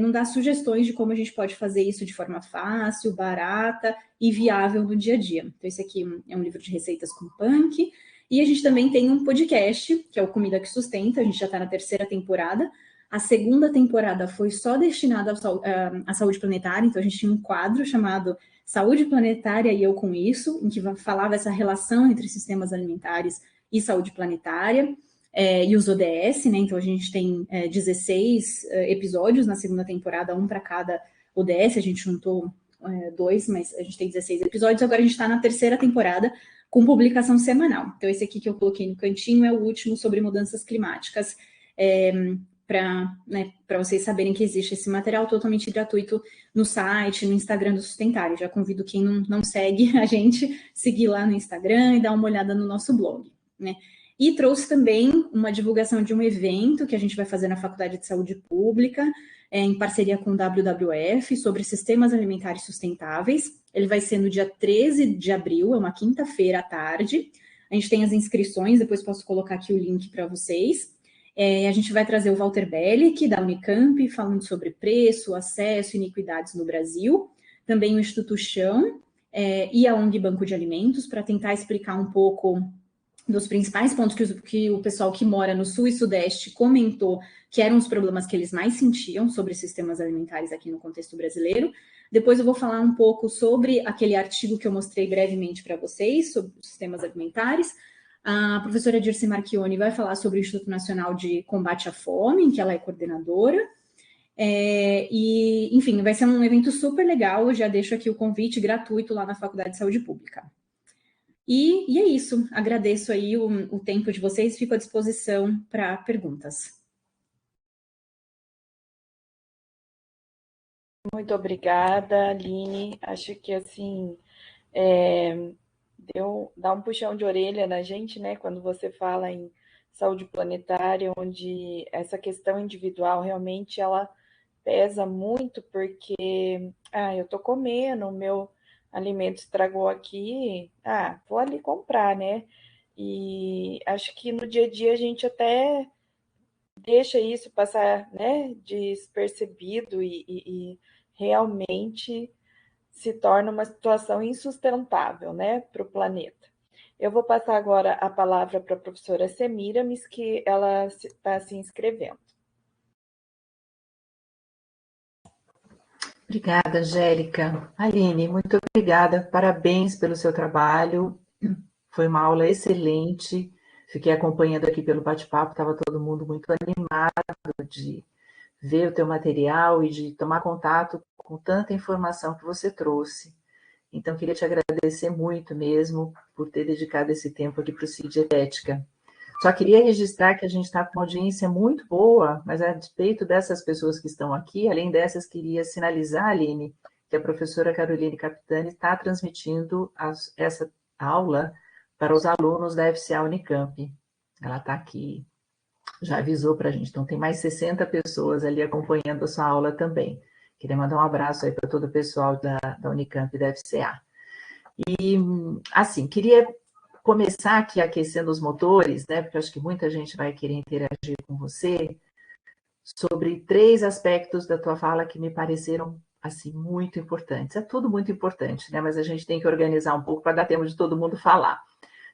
não dá sugestões de como a gente pode fazer isso de forma fácil, barata e viável no dia a dia. Então, esse aqui é um livro de receitas com punk. E a gente também tem um podcast, que é o Comida que Sustenta, a gente já está na 3ª temporada. A 2ª temporada foi só destinada à saúde planetária, então a gente tinha um quadro chamado Saúde Planetária e Eu com Isso, em que falava essa relação entre sistemas alimentares e saúde planetária, e os ODS, né? Então a gente tem 16 episódios na 2ª temporada, um para cada ODS, a gente juntou 2, mas a gente tem 16 episódios, agora a gente está na 3ª temporada com publicação semanal. Então esse aqui que eu coloquei no cantinho é o último sobre mudanças climáticas, para vocês saberem que existe esse material totalmente gratuito no site, no Instagram do Sustentário. Já convido quem não segue a gente, seguir lá no Instagram e dar uma olhada no nosso blog, né? E trouxe também uma divulgação de um evento que a gente vai fazer na Faculdade de Saúde Pública, em parceria com o WWF, sobre sistemas alimentares sustentáveis. Ele vai ser no dia 13 de abril, é uma quinta-feira à tarde. A gente tem as inscrições, depois posso colocar aqui o link para vocês. A gente vai trazer o Walter Bellick, da Unicamp, falando sobre preço, acesso e iniquidades no Brasil. Também o Instituto Chão e a ONG Banco de Alimentos, para tentar explicar um pouco dos principais pontos que o pessoal que mora no Sul e Sudeste comentou que eram os problemas que eles mais sentiam sobre sistemas alimentares aqui no contexto brasileiro. Depois eu vou falar um pouco sobre aquele artigo que eu mostrei brevemente para vocês, sobre os sistemas alimentares. A professora Dirce Marchione vai falar sobre o Instituto Nacional de Combate à Fome, em que ela é coordenadora. Enfim, vai ser um evento super legal. Eu já deixo aqui o convite gratuito lá na Faculdade de Saúde Pública. E é isso. Agradeço aí o tempo de vocês. Fico à disposição para perguntas.
Muito obrigada, Aline. Acho que, assim, dá um puxão de orelha na gente, né? Quando você fala em saúde planetária, onde essa questão individual realmente ela pesa muito, porque eu tô comendo, o meu alimento estragou aqui, vou ali comprar, né? E acho que no dia a dia a gente até deixa isso passar, né, despercebido e realmente se torna uma situação insustentável, né, para o planeta. Eu vou passar agora a palavra para a professora Semiramis, que ela está se inscrevendo.
Obrigada, Angélica. Aline, muito obrigada. Parabéns pelo seu trabalho. Foi uma aula excelente. Fiquei acompanhando aqui pelo bate-papo, estava todo mundo muito animado de ver o teu material e de tomar contato com tanta informação que você trouxe. Então, queria te agradecer muito mesmo por ter dedicado esse tempo aqui para o CIE Dietética. Só queria registrar que a gente está com uma audiência muito boa, mas a despeito dessas pessoas que estão aqui, além dessas, queria sinalizar, Aline, que a professora Caroline Capitani está transmitindo essa aula para os alunos da FCA Unicamp. Ela está aqui, já avisou para a gente, então tem mais 60 pessoas ali acompanhando a sua aula também. Queria mandar um abraço aí para todo o pessoal da Unicamp e da FCA. E, assim, queria começar aqui aquecendo os motores, né, porque eu acho que muita gente vai querer interagir com você, sobre 3 aspectos da tua fala que me pareceram, assim, muito importantes. É tudo muito importante, né, mas a gente tem que organizar um pouco para dar tempo de todo mundo falar.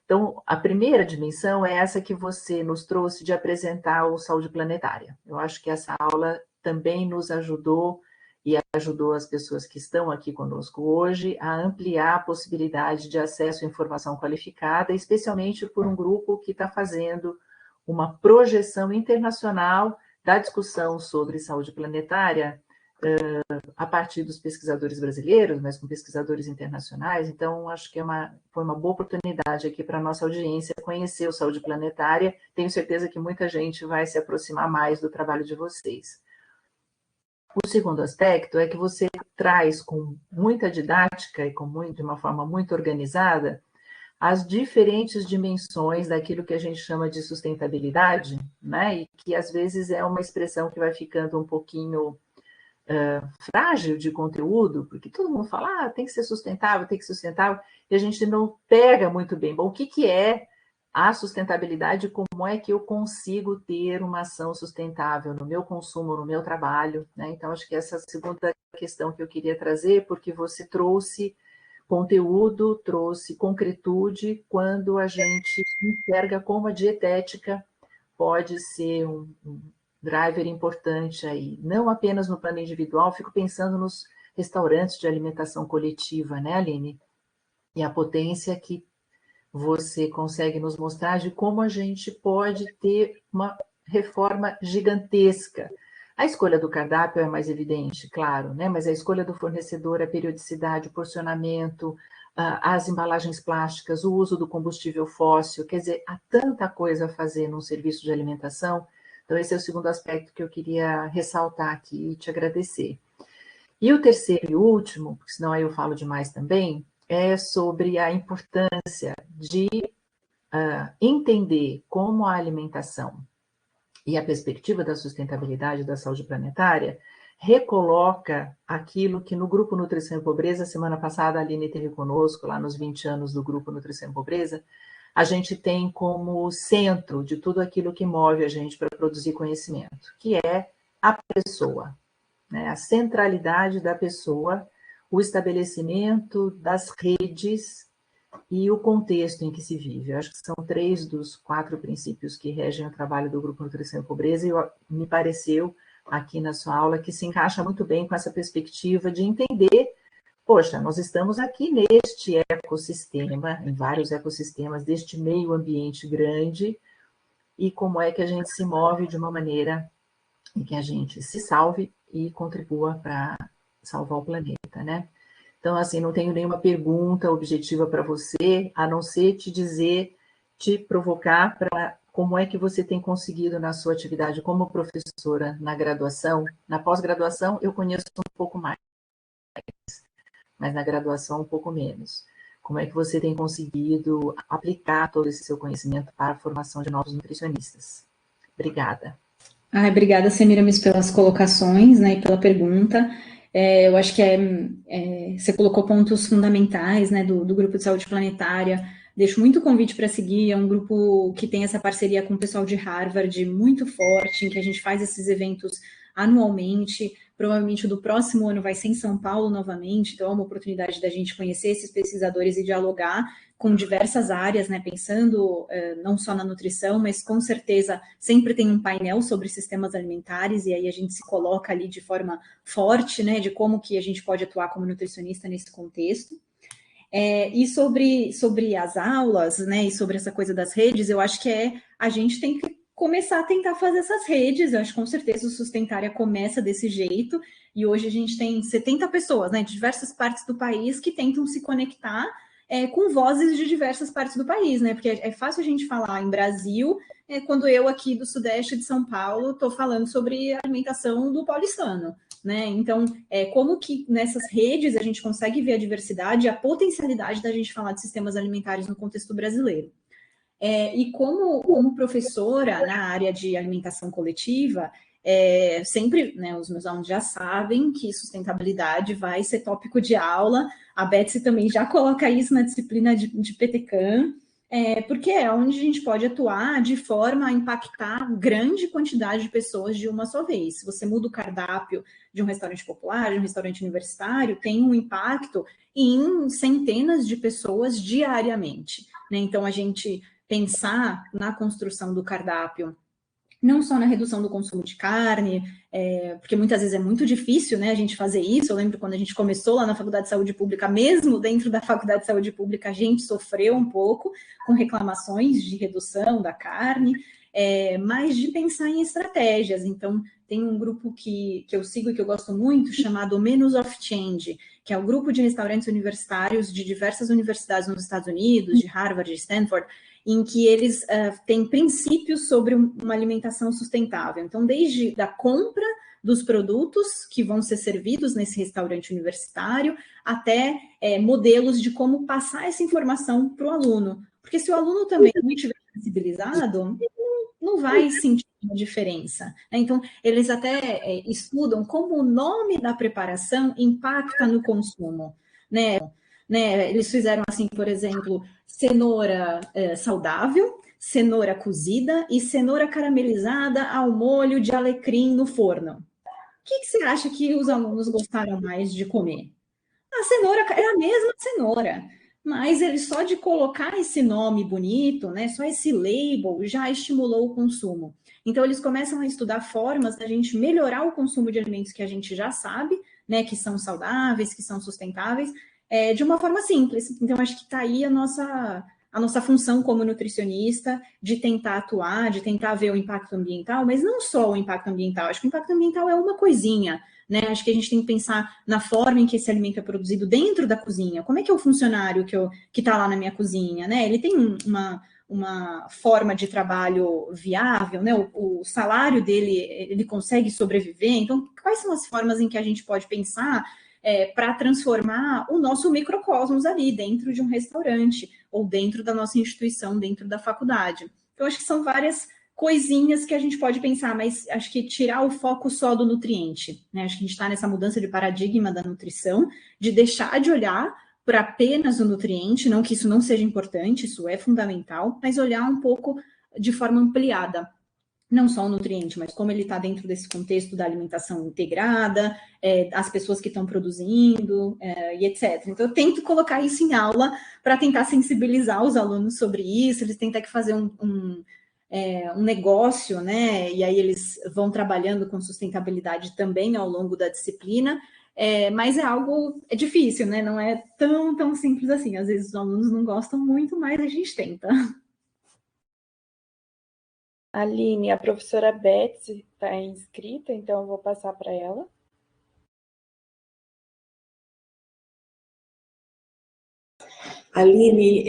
Então, a primeira dimensão é essa que você nos trouxe de apresentar o Saúde Planetária. Eu acho que essa aula também nos ajudou e ajudou as pessoas que estão aqui conosco hoje a ampliar a possibilidade de acesso à informação qualificada, especialmente por um grupo que está fazendo uma projeção internacional da discussão sobre saúde planetária a partir dos pesquisadores brasileiros, mas com pesquisadores internacionais. Então, acho que foi uma boa oportunidade aqui para a nossa audiência conhecer o Saúde Planetária. Tenho certeza que muita gente vai se aproximar mais do trabalho de vocês. O segundo aspecto é que você traz com muita didática e de uma forma muito organizada as diferentes dimensões daquilo que a gente chama de sustentabilidade, né? E que às vezes é uma expressão que vai ficando um pouquinho frágil de conteúdo, porque todo mundo fala, tem que ser sustentável, e a gente não pega muito bem. Bom, o que é a sustentabilidade, como é que eu consigo ter uma ação sustentável no meu consumo, no meu trabalho, né? Então, acho que essa é a segunda questão que eu queria trazer, porque você trouxe conteúdo, trouxe concretude, quando a gente enxerga como a dietética pode ser um driver importante aí, não apenas no plano individual, fico pensando nos restaurantes de alimentação coletiva, né, Aline? E a potência que você consegue nos mostrar de como a gente pode ter uma reforma gigantesca. A escolha do cardápio é mais evidente, claro, né? Mas a escolha do fornecedor, a periodicidade, o porcionamento, as embalagens plásticas, o uso do combustível fóssil, quer dizer, há tanta coisa a fazer num serviço de alimentação. Então, esse é o segundo aspecto que eu queria ressaltar aqui e te agradecer. E o terceiro e último, porque senão aí eu falo demais também, é sobre a importância de entender como a alimentação e a perspectiva da sustentabilidade da saúde planetária recoloca aquilo que no Grupo Nutrição e Pobreza, semana passada a Aline esteve conosco, lá nos 20 anos do Grupo Nutrição e Pobreza, a gente tem como centro de tudo aquilo que move a gente para produzir conhecimento, que é a pessoa, né? A centralidade da pessoa, o estabelecimento das redes e o contexto em que se vive. Eu acho que são 3 dos 4 princípios que regem o trabalho do Grupo Nutrição e Pobreza, e me pareceu, aqui na sua aula, que se encaixa muito bem com essa perspectiva de entender, poxa, nós estamos aqui neste ecossistema, em vários ecossistemas deste meio ambiente grande, e como é que a gente se move de uma maneira em que a gente se salve e contribua para salvar o planeta, né? Então, assim, não tenho nenhuma pergunta objetiva para você, a não ser te dizer, te provocar para como é que você tem conseguido na sua atividade como professora na graduação. Na pós-graduação, eu conheço um pouco mais, mas na graduação, um pouco menos. Como é que você tem conseguido aplicar todo esse seu conhecimento para a formação de novos nutricionistas? Obrigada.
Obrigada, Semiramis, pelas colocações, né, e pela pergunta. Eu acho que você colocou pontos fundamentais, né, do Grupo de Saúde Planetária. Deixo muito convite para seguir, é um grupo que tem essa parceria com o pessoal de Harvard muito forte, em que a gente faz esses eventos anualmente. Provavelmente o do próximo ano vai ser em São Paulo novamente, então é uma oportunidade da gente conhecer esses pesquisadores e dialogar com diversas áreas, né, pensando não só na nutrição, mas com certeza sempre tem um painel sobre sistemas alimentares, e aí a gente se coloca ali de forma forte, né, de como que a gente pode atuar como nutricionista nesse contexto. E sobre as aulas, né, e sobre essa coisa das redes, eu acho que a gente tem que começar a tentar fazer essas redes. Eu acho que com certeza o Sustentária começa desse jeito, e hoje a gente tem 70 pessoas, né, de diversas partes do país que tentam se conectar com vozes de diversas partes do país, né, porque é fácil a gente falar em Brasil, quando eu aqui do Sudeste de São Paulo estou falando sobre a alimentação do paulistano, né, então como que nessas redes a gente consegue ver a diversidade e a potencialidade da gente falar de sistemas alimentares no contexto brasileiro. E como professora na área de alimentação coletiva, sempre, né, os meus alunos já sabem que sustentabilidade vai ser tópico de aula. A Betsy também já coloca isso na disciplina de PTCAM, porque é onde a gente pode atuar de forma a impactar grande quantidade de pessoas de uma só vez. Se você muda o cardápio de um restaurante popular, de um restaurante universitário, tem um impacto em centenas de pessoas diariamente, né? Então, a gente pensar na construção do cardápio, não só na redução do consumo de carne, porque muitas vezes é muito difícil, né, a gente fazer isso. Eu lembro quando a gente começou lá na Faculdade de Saúde Pública, mesmo dentro da Faculdade de Saúde Pública, a gente sofreu um pouco com reclamações de redução da carne, mas de pensar em estratégias. Então, tem um grupo que eu sigo e que eu gosto muito, chamado Menus of Change, que é o grupo de restaurantes universitários de diversas universidades nos Estados Unidos, de Harvard, de Stanford, em que eles têm princípios sobre uma alimentação sustentável. Então, desde a compra dos produtos que vão ser servidos nesse restaurante universitário, até modelos de como passar essa informação para o aluno. Porque se o aluno também não estiver sensibilizado, não vai sentir uma diferença. Então, eles até estudam como o nome da preparação impacta no consumo, né? Eles fizeram assim, por exemplo, cenoura saudável, cenoura cozida e cenoura caramelizada ao molho de alecrim no forno. O que você acha que os alunos gostaram mais de comer? A cenoura é a mesma cenoura, mas ele só de colocar esse nome bonito, né, só esse label já estimulou o consumo. Então eles começam a estudar formas da gente melhorar o consumo de alimentos que a gente já sabe, né, que são saudáveis, que são sustentáveis, de uma forma simples. Então acho que está aí a nossa função como nutricionista de tentar atuar, de tentar ver o impacto ambiental, mas não só o impacto ambiental. Acho que o impacto ambiental é uma coisinha, né? Acho que a gente tem que pensar na forma em que esse alimento é produzido dentro da cozinha. Como é que é o funcionário que está lá na minha cozinha, né? Ele tem uma forma de trabalho viável, né? O salário dele, ele consegue sobreviver. Então, quais são as formas em que a gente pode pensar para transformar o nosso microcosmos ali dentro de um restaurante ou dentro da nossa instituição, dentro da faculdade? Então, acho que são várias coisinhas que a gente pode pensar, mas acho que tirar o foco só do nutriente, né? Acho que a gente está nessa mudança de paradigma da nutrição, de deixar de olhar para apenas o nutriente, não que isso não seja importante, isso é fundamental, mas olhar um pouco de forma ampliada, não só o nutriente, mas como ele está dentro desse contexto da alimentação integrada, as pessoas que estão produzindo, e etc. Então, eu tento colocar isso em aula para tentar sensibilizar os alunos sobre isso, eles tentam que fazer um negócio, né? E aí eles vão trabalhando com sustentabilidade também ao longo da disciplina, mas é difícil, né? Não é tão simples assim. Às vezes os alunos não gostam muito, mas a gente tenta.
Aline, a professora Betsy está inscrita, então eu vou passar para ela.
Aline,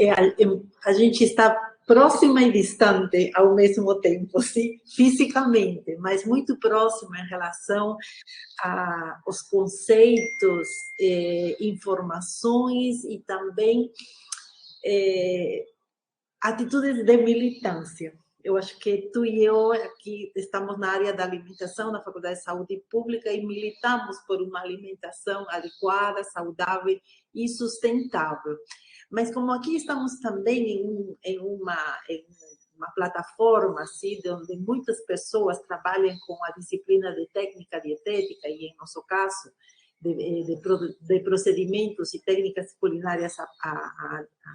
a gente está próxima e distante ao mesmo tempo, sim, fisicamente, mas muito próxima em relação aos conceitos, informações e também atitudes de militância. Eu acho que tu e eu aqui estamos na área da alimentação, na Faculdade de Saúde Pública, e militamos por uma alimentação adequada, saudável e sustentável. Mas como aqui estamos também em um uma plataforma assim, onde muitas pessoas trabalham com a disciplina de técnica dietética e, em nosso caso, de procedimentos e técnicas culinárias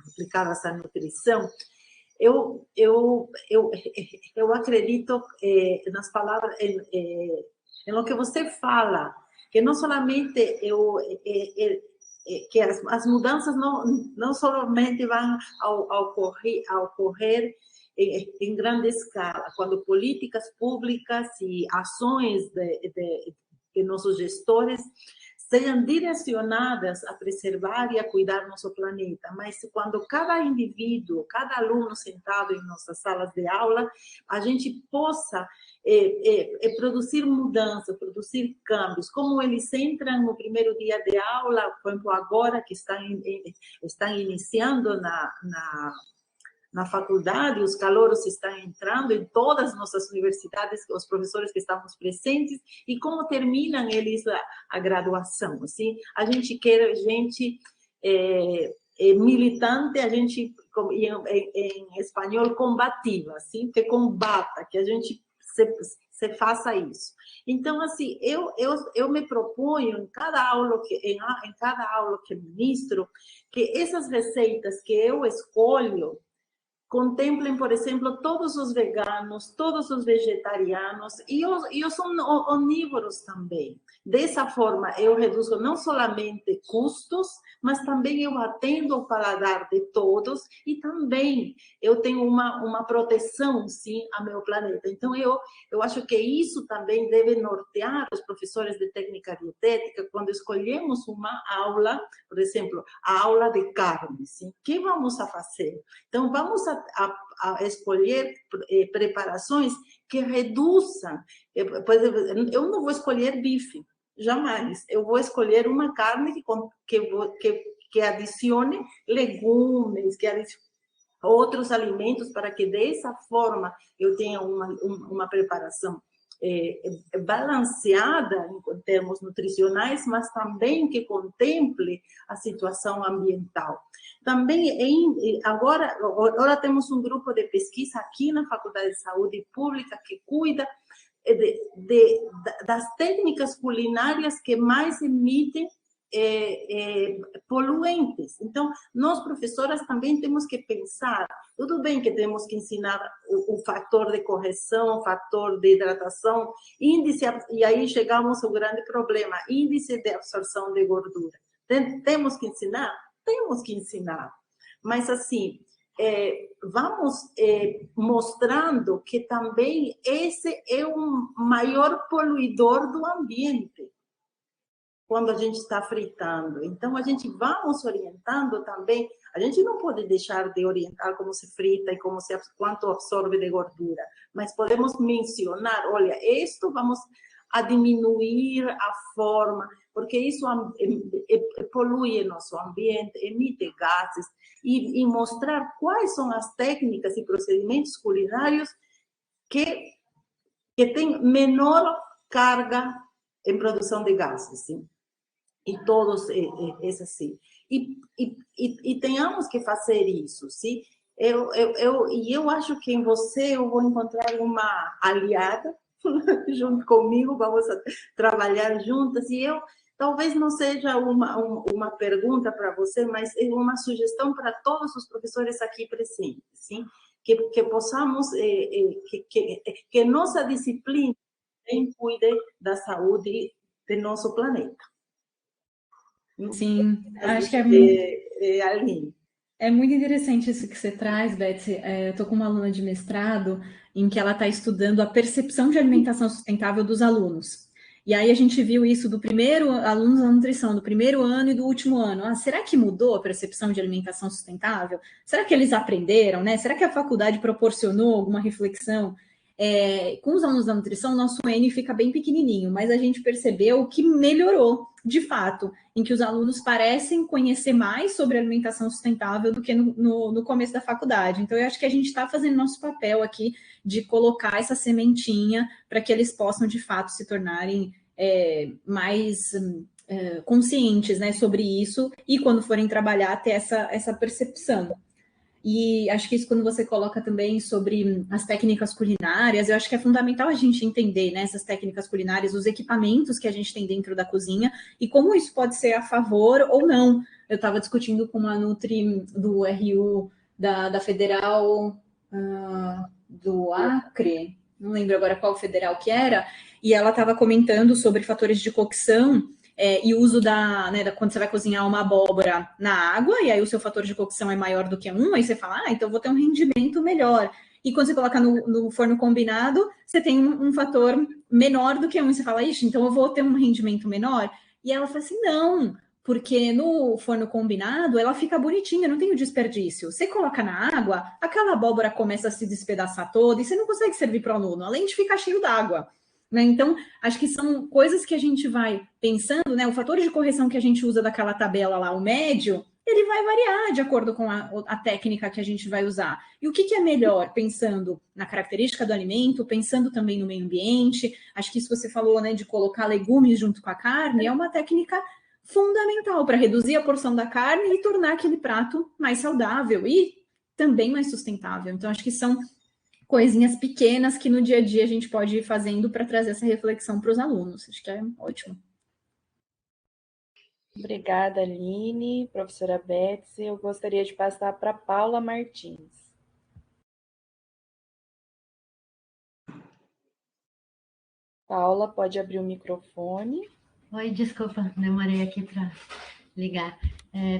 aplicadas à nutrição. Eu acredito nas palavras, em lo que você fala, que não somente que as mudanças não somente vão ocorrer em grande escala, quando políticas públicas e ações de nossos gestores sejam direcionadas a preservar e a cuidar nosso planeta, mas quando cada indivíduo, cada aluno sentado em nossas salas de aula, a gente possa produzir mudança, produzir câmbios, como eles entram no primeiro dia de aula, por exemplo, agora que estão iniciando na faculdade, os calouros estão entrando em todas as nossas universidades, os professores que estamos presentes, e como terminam eles a graduação, assim? A gente quer gente militante, a gente, em espanhol, combativa, assim, que combata, que a gente se faça isso. Então, assim, eu me proponho em cada aula que ministro, que essas receitas que eu escolho contemplem, por exemplo, todos os veganos, todos os vegetarianos e os onívoros também. Dessa forma, eu reduzo não somente custos, mas também eu atendo o paladar de todos e também eu tenho uma proteção, sim, ao meu planeta. Então, eu acho que isso também deve nortear os professores de técnica dietética quando escolhemos uma aula, por exemplo, a aula de carne, sim? O que vamos a fazer? Então, vamos a escolher preparações que reduzam. Por exemplo, eu não vou escolher bife, jamais. Eu vou escolher uma carne que adicione legumes, que adicione outros alimentos, para que dessa forma eu tenha uma preparação balanceada em termos nutricionais, mas também que contemple a situação ambiental. Também, agora temos um grupo de pesquisa aqui na Faculdade de Saúde Pública que cuida das técnicas culinárias que mais emitem poluentes. Então, nós, professoras, também temos que pensar, tudo bem que temos que ensinar o fator de correção, o fator de hidratação, índice, e aí chegamos ao grande problema, índice de absorção de gordura. Temos que ensinar? Temos que ensinar. Mas, assim, vamos mostrando que também esse é um maior poluidor do ambiente quando a gente está fritando. Então, a gente vamos orientando também. A gente não pode deixar de orientar como se frita e quanto absorve de gordura, mas podemos mencionar, olha, isto vamos a diminuir a forma, porque isso polui nosso ambiente, emite gases, e mostrar quais são as técnicas e procedimentos culinários que têm menor carga em produção de gases, sim? E todos esses, assim. E tenhamos que fazer isso, sim? Eu acho que em você eu vou encontrar uma aliada, junto comigo, vamos trabalhar juntas, e talvez não seja uma pergunta para você, mas é uma sugestão para todos os professores aqui presentes, sim? Que possamos, que nossa disciplina também cuide da saúde do nosso planeta.
Sim, acho que
Aline.
É muito interessante isso que você traz, Betsy. Eu estou com uma aluna de mestrado em que ela está estudando a percepção de alimentação sustentável dos alunos. E aí a gente viu isso do primeiro alunos da nutrição, do primeiro ano e do último ano. Será que mudou a percepção de alimentação sustentável? Será que eles aprenderam, né? Será que a faculdade proporcionou alguma reflexão? Com os alunos da nutrição, nosso N fica bem pequenininho, mas a gente percebeu que melhorou, de fato, em que os alunos parecem conhecer mais sobre alimentação sustentável do que no começo da faculdade. Então, eu acho que a gente está fazendo nosso papel aqui de colocar essa sementinha para que eles possam, de fato, se tornarem mais conscientes, né, sobre isso, e quando forem trabalhar, ter essa percepção. E acho que isso, quando você coloca também sobre as técnicas culinárias, eu acho que é fundamental a gente entender, né, essas técnicas culinárias, os equipamentos que a gente tem dentro da cozinha e como isso pode ser a favor ou não. Eu estava discutindo com uma Nutri do RU da Federal do Acre, não lembro agora qual federal que era, e ela estava comentando sobre fatores de cocção e uso quando você vai cozinhar uma abóbora na água, e aí o seu fator de cocção é maior do que 1, aí você fala, então eu vou ter um rendimento melhor. E quando você coloca no forno combinado, você tem um fator menor do que 1, e você fala, ixi, então eu vou ter um rendimento menor. E ela fala assim, não, porque no forno combinado ela fica bonitinha, não tem o desperdício. Você coloca na água, aquela abóbora começa a se despedaçar toda, e você não consegue servir para o aluno, além de ficar cheio d'água. Né? Então, acho que são coisas que a gente vai pensando, né? O fator de correção que a gente usa daquela tabela lá, o médio, ele vai variar de acordo com a técnica que a gente vai usar. E o que é melhor? Pensando na característica do alimento, pensando também no meio ambiente. Acho que isso que você falou, né, de colocar legumes junto com a carne, é uma técnica fundamental para reduzir a porção da carne e tornar aquele prato mais saudável e também mais sustentável. Então, acho que são coisinhas pequenas que no dia a dia a gente pode ir fazendo para trazer essa reflexão para os alunos. Acho que é ótimo.
Obrigada, Aline. Professora Betsy, eu gostaria de passar para Paula Martins. Paula, pode abrir o microfone.
Oi, desculpa, demorei aqui para ligar.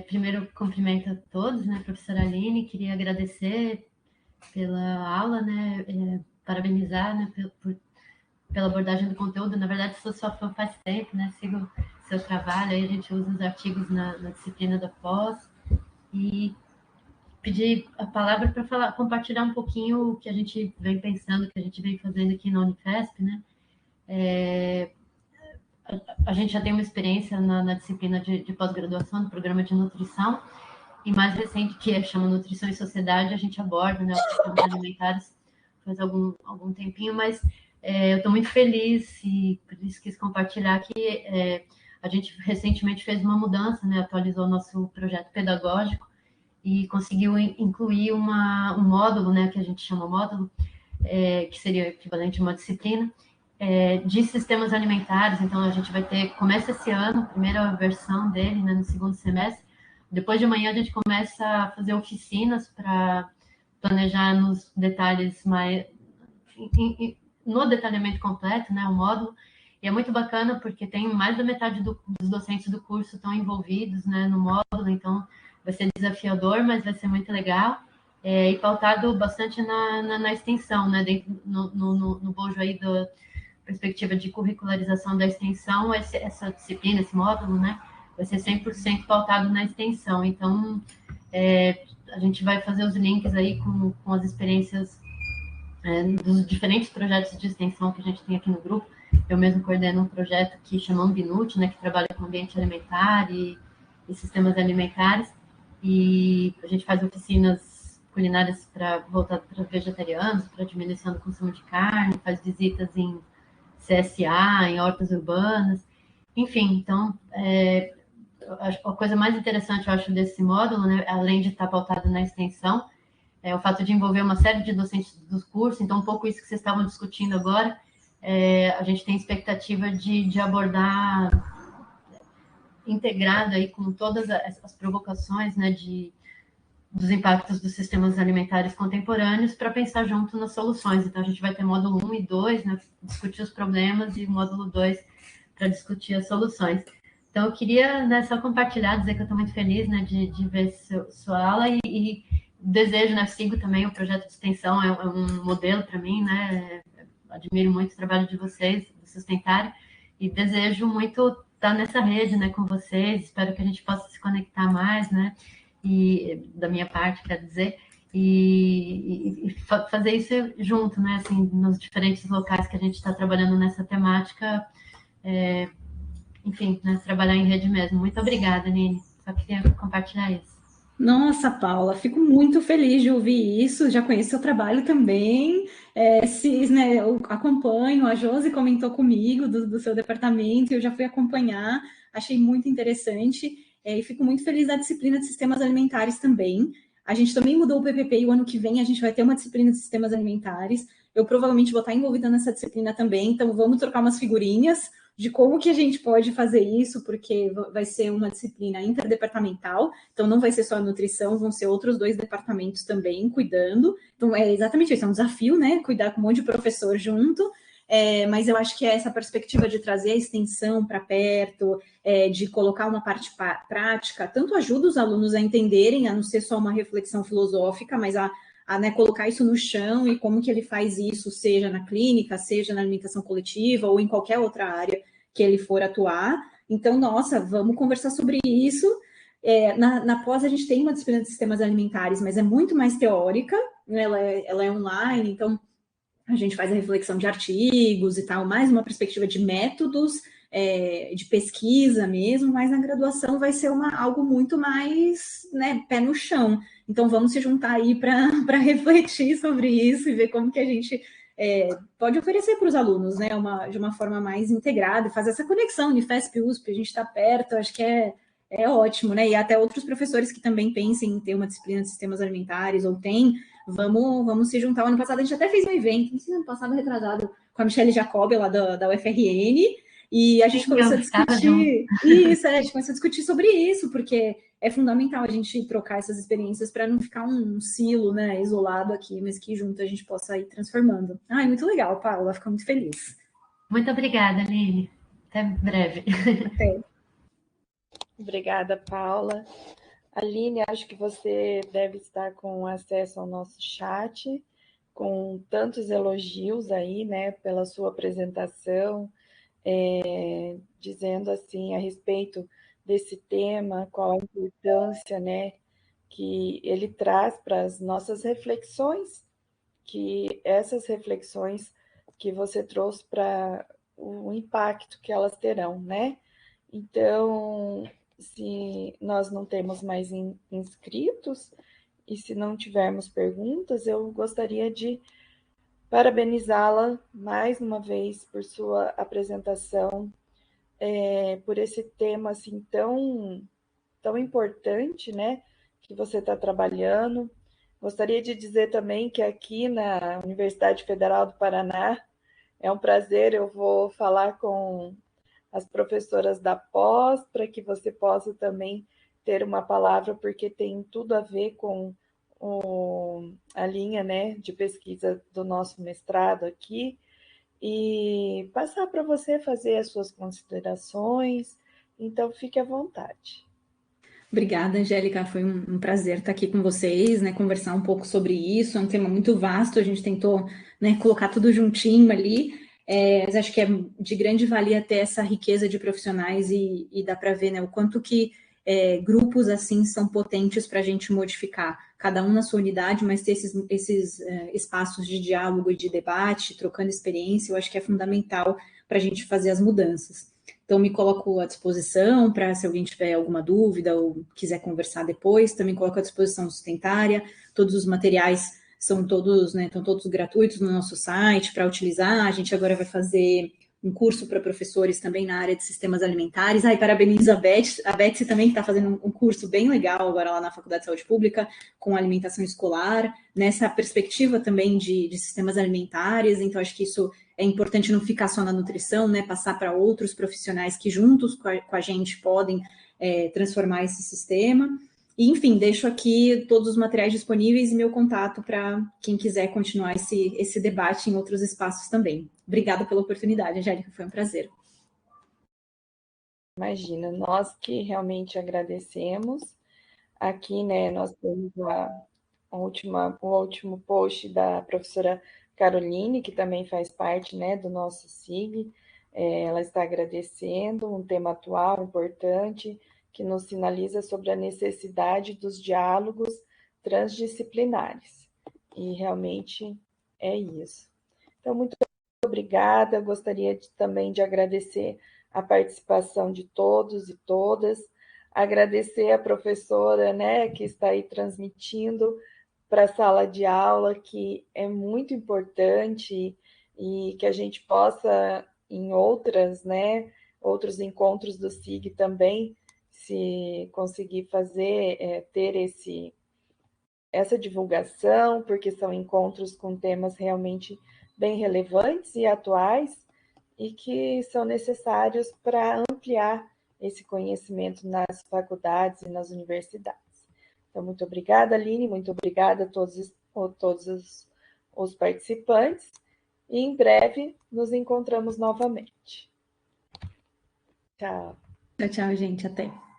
Primeiro, cumprimento a todos, né, professora Aline, queria agradecer pela aula, né, parabenizar, né, pela abordagem do conteúdo. Na verdade, sou sua fã faz tempo, né, sigo seu trabalho, aí a gente usa os artigos na disciplina da pós, e pedir a palavra para compartilhar um pouquinho o que a gente vem pensando, que a gente vem fazendo aqui na Unifesp, né. A gente já tem uma experiência na disciplina de pós-graduação, no programa de nutrição, e mais recente, que chama Nutrição e Sociedade, a gente aborda, né, os sistemas alimentares faz algum tempinho, mas eu estou muito feliz e por isso quis compartilhar que a gente recentemente fez uma mudança, né, atualizou o nosso projeto pedagógico e conseguiu incluir um módulo, né, que a gente chama módulo, que seria o equivalente a uma disciplina, de sistemas alimentares. Então, a gente vai começa esse ano, a primeira versão dele, né, no segundo semestre. Depois de amanhã, a gente começa a fazer oficinas para planejar nos detalhes mais... no detalhamento completo, né, o módulo. E é muito bacana porque tem mais da metade dos docentes do curso estão envolvidos, né, no módulo, então vai ser desafiador, mas vai ser muito legal. E pautado bastante na extensão, né, no bojo aí da perspectiva de curricularização da extensão, essa disciplina, esse módulo, né, vai ser 100% pautado na extensão. Então, a gente vai fazer os links aí com as experiências dos diferentes projetos de extensão que a gente tem aqui no grupo. Eu mesmo coordeno um projeto que chama Ambinut, né, que trabalha com ambiente alimentar e sistemas alimentares, e a gente faz oficinas culinárias voltadas para vegetarianos, para diminuição do consumo de carne, faz visitas em CSA, em hortas urbanas, enfim. Então, a coisa mais interessante, eu acho, desse módulo, né, além de estar pautado na extensão, é o fato de envolver uma série de docentes dos cursos. Então, um pouco isso que vocês estavam discutindo agora, a gente tem expectativa de abordar integrado aí com todas as provocações, né, dos impactos dos sistemas alimentares contemporâneos, para pensar junto nas soluções. Então, a gente vai ter módulo 1 e 2, né, discutir os problemas, e módulo 2 para discutir as soluções. Então, eu queria, né, só compartilhar, dizer que eu estou muito feliz, né, de ver sua aula, e desejo, né, sigo também o projeto de extensão, é um modelo para mim, né, admiro muito o trabalho de vocês, do Sustentário, e desejo muito estar nessa rede, né, com vocês. Espero que a gente possa se conectar mais, né, e da minha parte, quer dizer, e fazer isso junto, né, assim, nos diferentes locais que a gente está trabalhando nessa temática, enfim, né, trabalhar em rede mesmo. Muito obrigada, Nini, só queria compartilhar isso.
Nossa, Paula, fico muito feliz de ouvir isso, já conheço seu trabalho também, né, eu acompanho, a Josi comentou comigo do seu departamento, eu já fui acompanhar, achei muito interessante, e fico muito feliz da disciplina de sistemas alimentares também. A gente também mudou o PPP e o ano que vem a gente vai ter uma disciplina de sistemas alimentares. Eu provavelmente vou estar envolvida nessa disciplina também, então vamos trocar umas figurinhas de como que a gente pode fazer isso, porque vai ser uma disciplina interdepartamental, então não vai ser só a nutrição, vão ser outros 2 departamentos também cuidando. Então é exatamente isso, é um desafio, né? Cuidar com um monte de professor junto, mas eu acho que é essa perspectiva de trazer a extensão para perto, de colocar uma parte prática, tanto ajuda os alunos a entenderem, a não ser só uma reflexão filosófica, mas a né, colocar isso no chão e como que ele faz isso, seja na clínica, seja na alimentação coletiva ou em qualquer outra área que ele for atuar. Então, nossa, vamos conversar sobre isso. Na pós, a gente tem uma disciplina de sistemas alimentares, mas é muito mais teórica, né? Ela é online, então a gente faz a reflexão de artigos e tal, mais uma perspectiva de métodos, de pesquisa mesmo, mas na graduação vai ser algo muito mais, né, pé no chão. Então vamos se juntar aí para refletir sobre isso e ver como que a gente pode oferecer para os alunos, né, de uma forma mais integrada, fazer essa conexão, Unifesp, USP, a gente está perto, acho que é ótimo, né? E até outros professores que também pensem em ter uma disciplina de sistemas alimentares ou tem. Vamos se juntar. O ano passado a gente até fez um evento, não sei se ano passado retrasado, com a Michelle Jacobi, lá da UFRN, e a gente começou a discutir isso, a gente começou a discutir sobre isso, porque é fundamental a gente trocar essas experiências para não ficar um silo, né, isolado aqui, mas que junto a gente possa ir transformando. Ai, muito legal, Paula, fico muito feliz.
Muito obrigada, Aline. Até breve.
Até.
Obrigada, Paula. Aline, acho que você deve estar com acesso ao nosso chat, com tantos elogios aí, né, pela sua apresentação, dizendo assim a respeito desse tema, qual a importância, né, que ele traz para as nossas reflexões, que essas reflexões que você trouxe para o impacto que elas terão, né? Então, se nós não temos mais inscritos e se não tivermos perguntas, eu gostaria de parabenizá-la mais uma vez por sua apresentação, por esse tema assim tão importante, né, que você está trabalhando. Gostaria de dizer também que aqui na Universidade Federal do Paraná é um prazer, eu vou falar com as professoras da pós, para que você possa também ter uma palavra, porque tem tudo a ver com a linha, né, de pesquisa do nosso mestrado aqui, e passar para você fazer as suas considerações, então fique à vontade.
Obrigada, Angélica. Foi um prazer estar aqui com vocês, né? Conversar um pouco sobre isso. É um tema muito vasto. A gente tentou, né, colocar tudo juntinho ali. Mas acho que é de grande valia ter essa riqueza de profissionais e dá para ver, né, o quanto que grupos assim são potentes para a gente modificar, cada um na sua unidade, mas ter esses espaços de diálogo e de debate, trocando experiência, eu acho que é fundamental para a gente fazer as mudanças. Então, me coloco à disposição para, se alguém tiver alguma dúvida ou quiser conversar depois, também coloco à disposição Sustentária, todos os materiais são todos, né, estão todos gratuitos no nosso site para utilizar. A gente agora vai fazer um curso para professores também na área de sistemas alimentares. E parabenizo a Betsy também, que está fazendo um curso bem legal agora lá na Faculdade de Saúde Pública, com alimentação escolar, nessa perspectiva também de sistemas alimentares. Então, acho que isso é importante não ficar só na nutrição, né? Passar para outros profissionais que juntos com a gente podem transformar esse sistema. E, enfim, deixo aqui todos os materiais disponíveis e meu contato para quem quiser continuar esse debate em outros espaços também. Obrigada pela oportunidade, Angélica, foi um prazer.
Imagina, nós que realmente agradecemos. Aqui, né, nós temos o último post da professora Caroline, que também faz parte, né, do nosso SIG. Ela está agradecendo um tema atual, importante, que nos sinaliza sobre a necessidade dos diálogos transdisciplinares. E realmente é isso. Então, muito obrigada. Gostaria também de agradecer a participação de todos e todas, agradecer a professora, né, que está aí transmitindo para a sala de aula, que é muito importante e que a gente possa, em outros encontros do SIG também, se conseguir fazer, ter essa divulgação, porque são encontros com temas realmente bem relevantes e atuais e que são necessários para ampliar esse conhecimento nas faculdades e nas universidades. Então, muito obrigada, Aline, muito obrigada a todos os participantes, e em breve nos encontramos novamente. Tchau.
Tchau, tchau, gente. Até.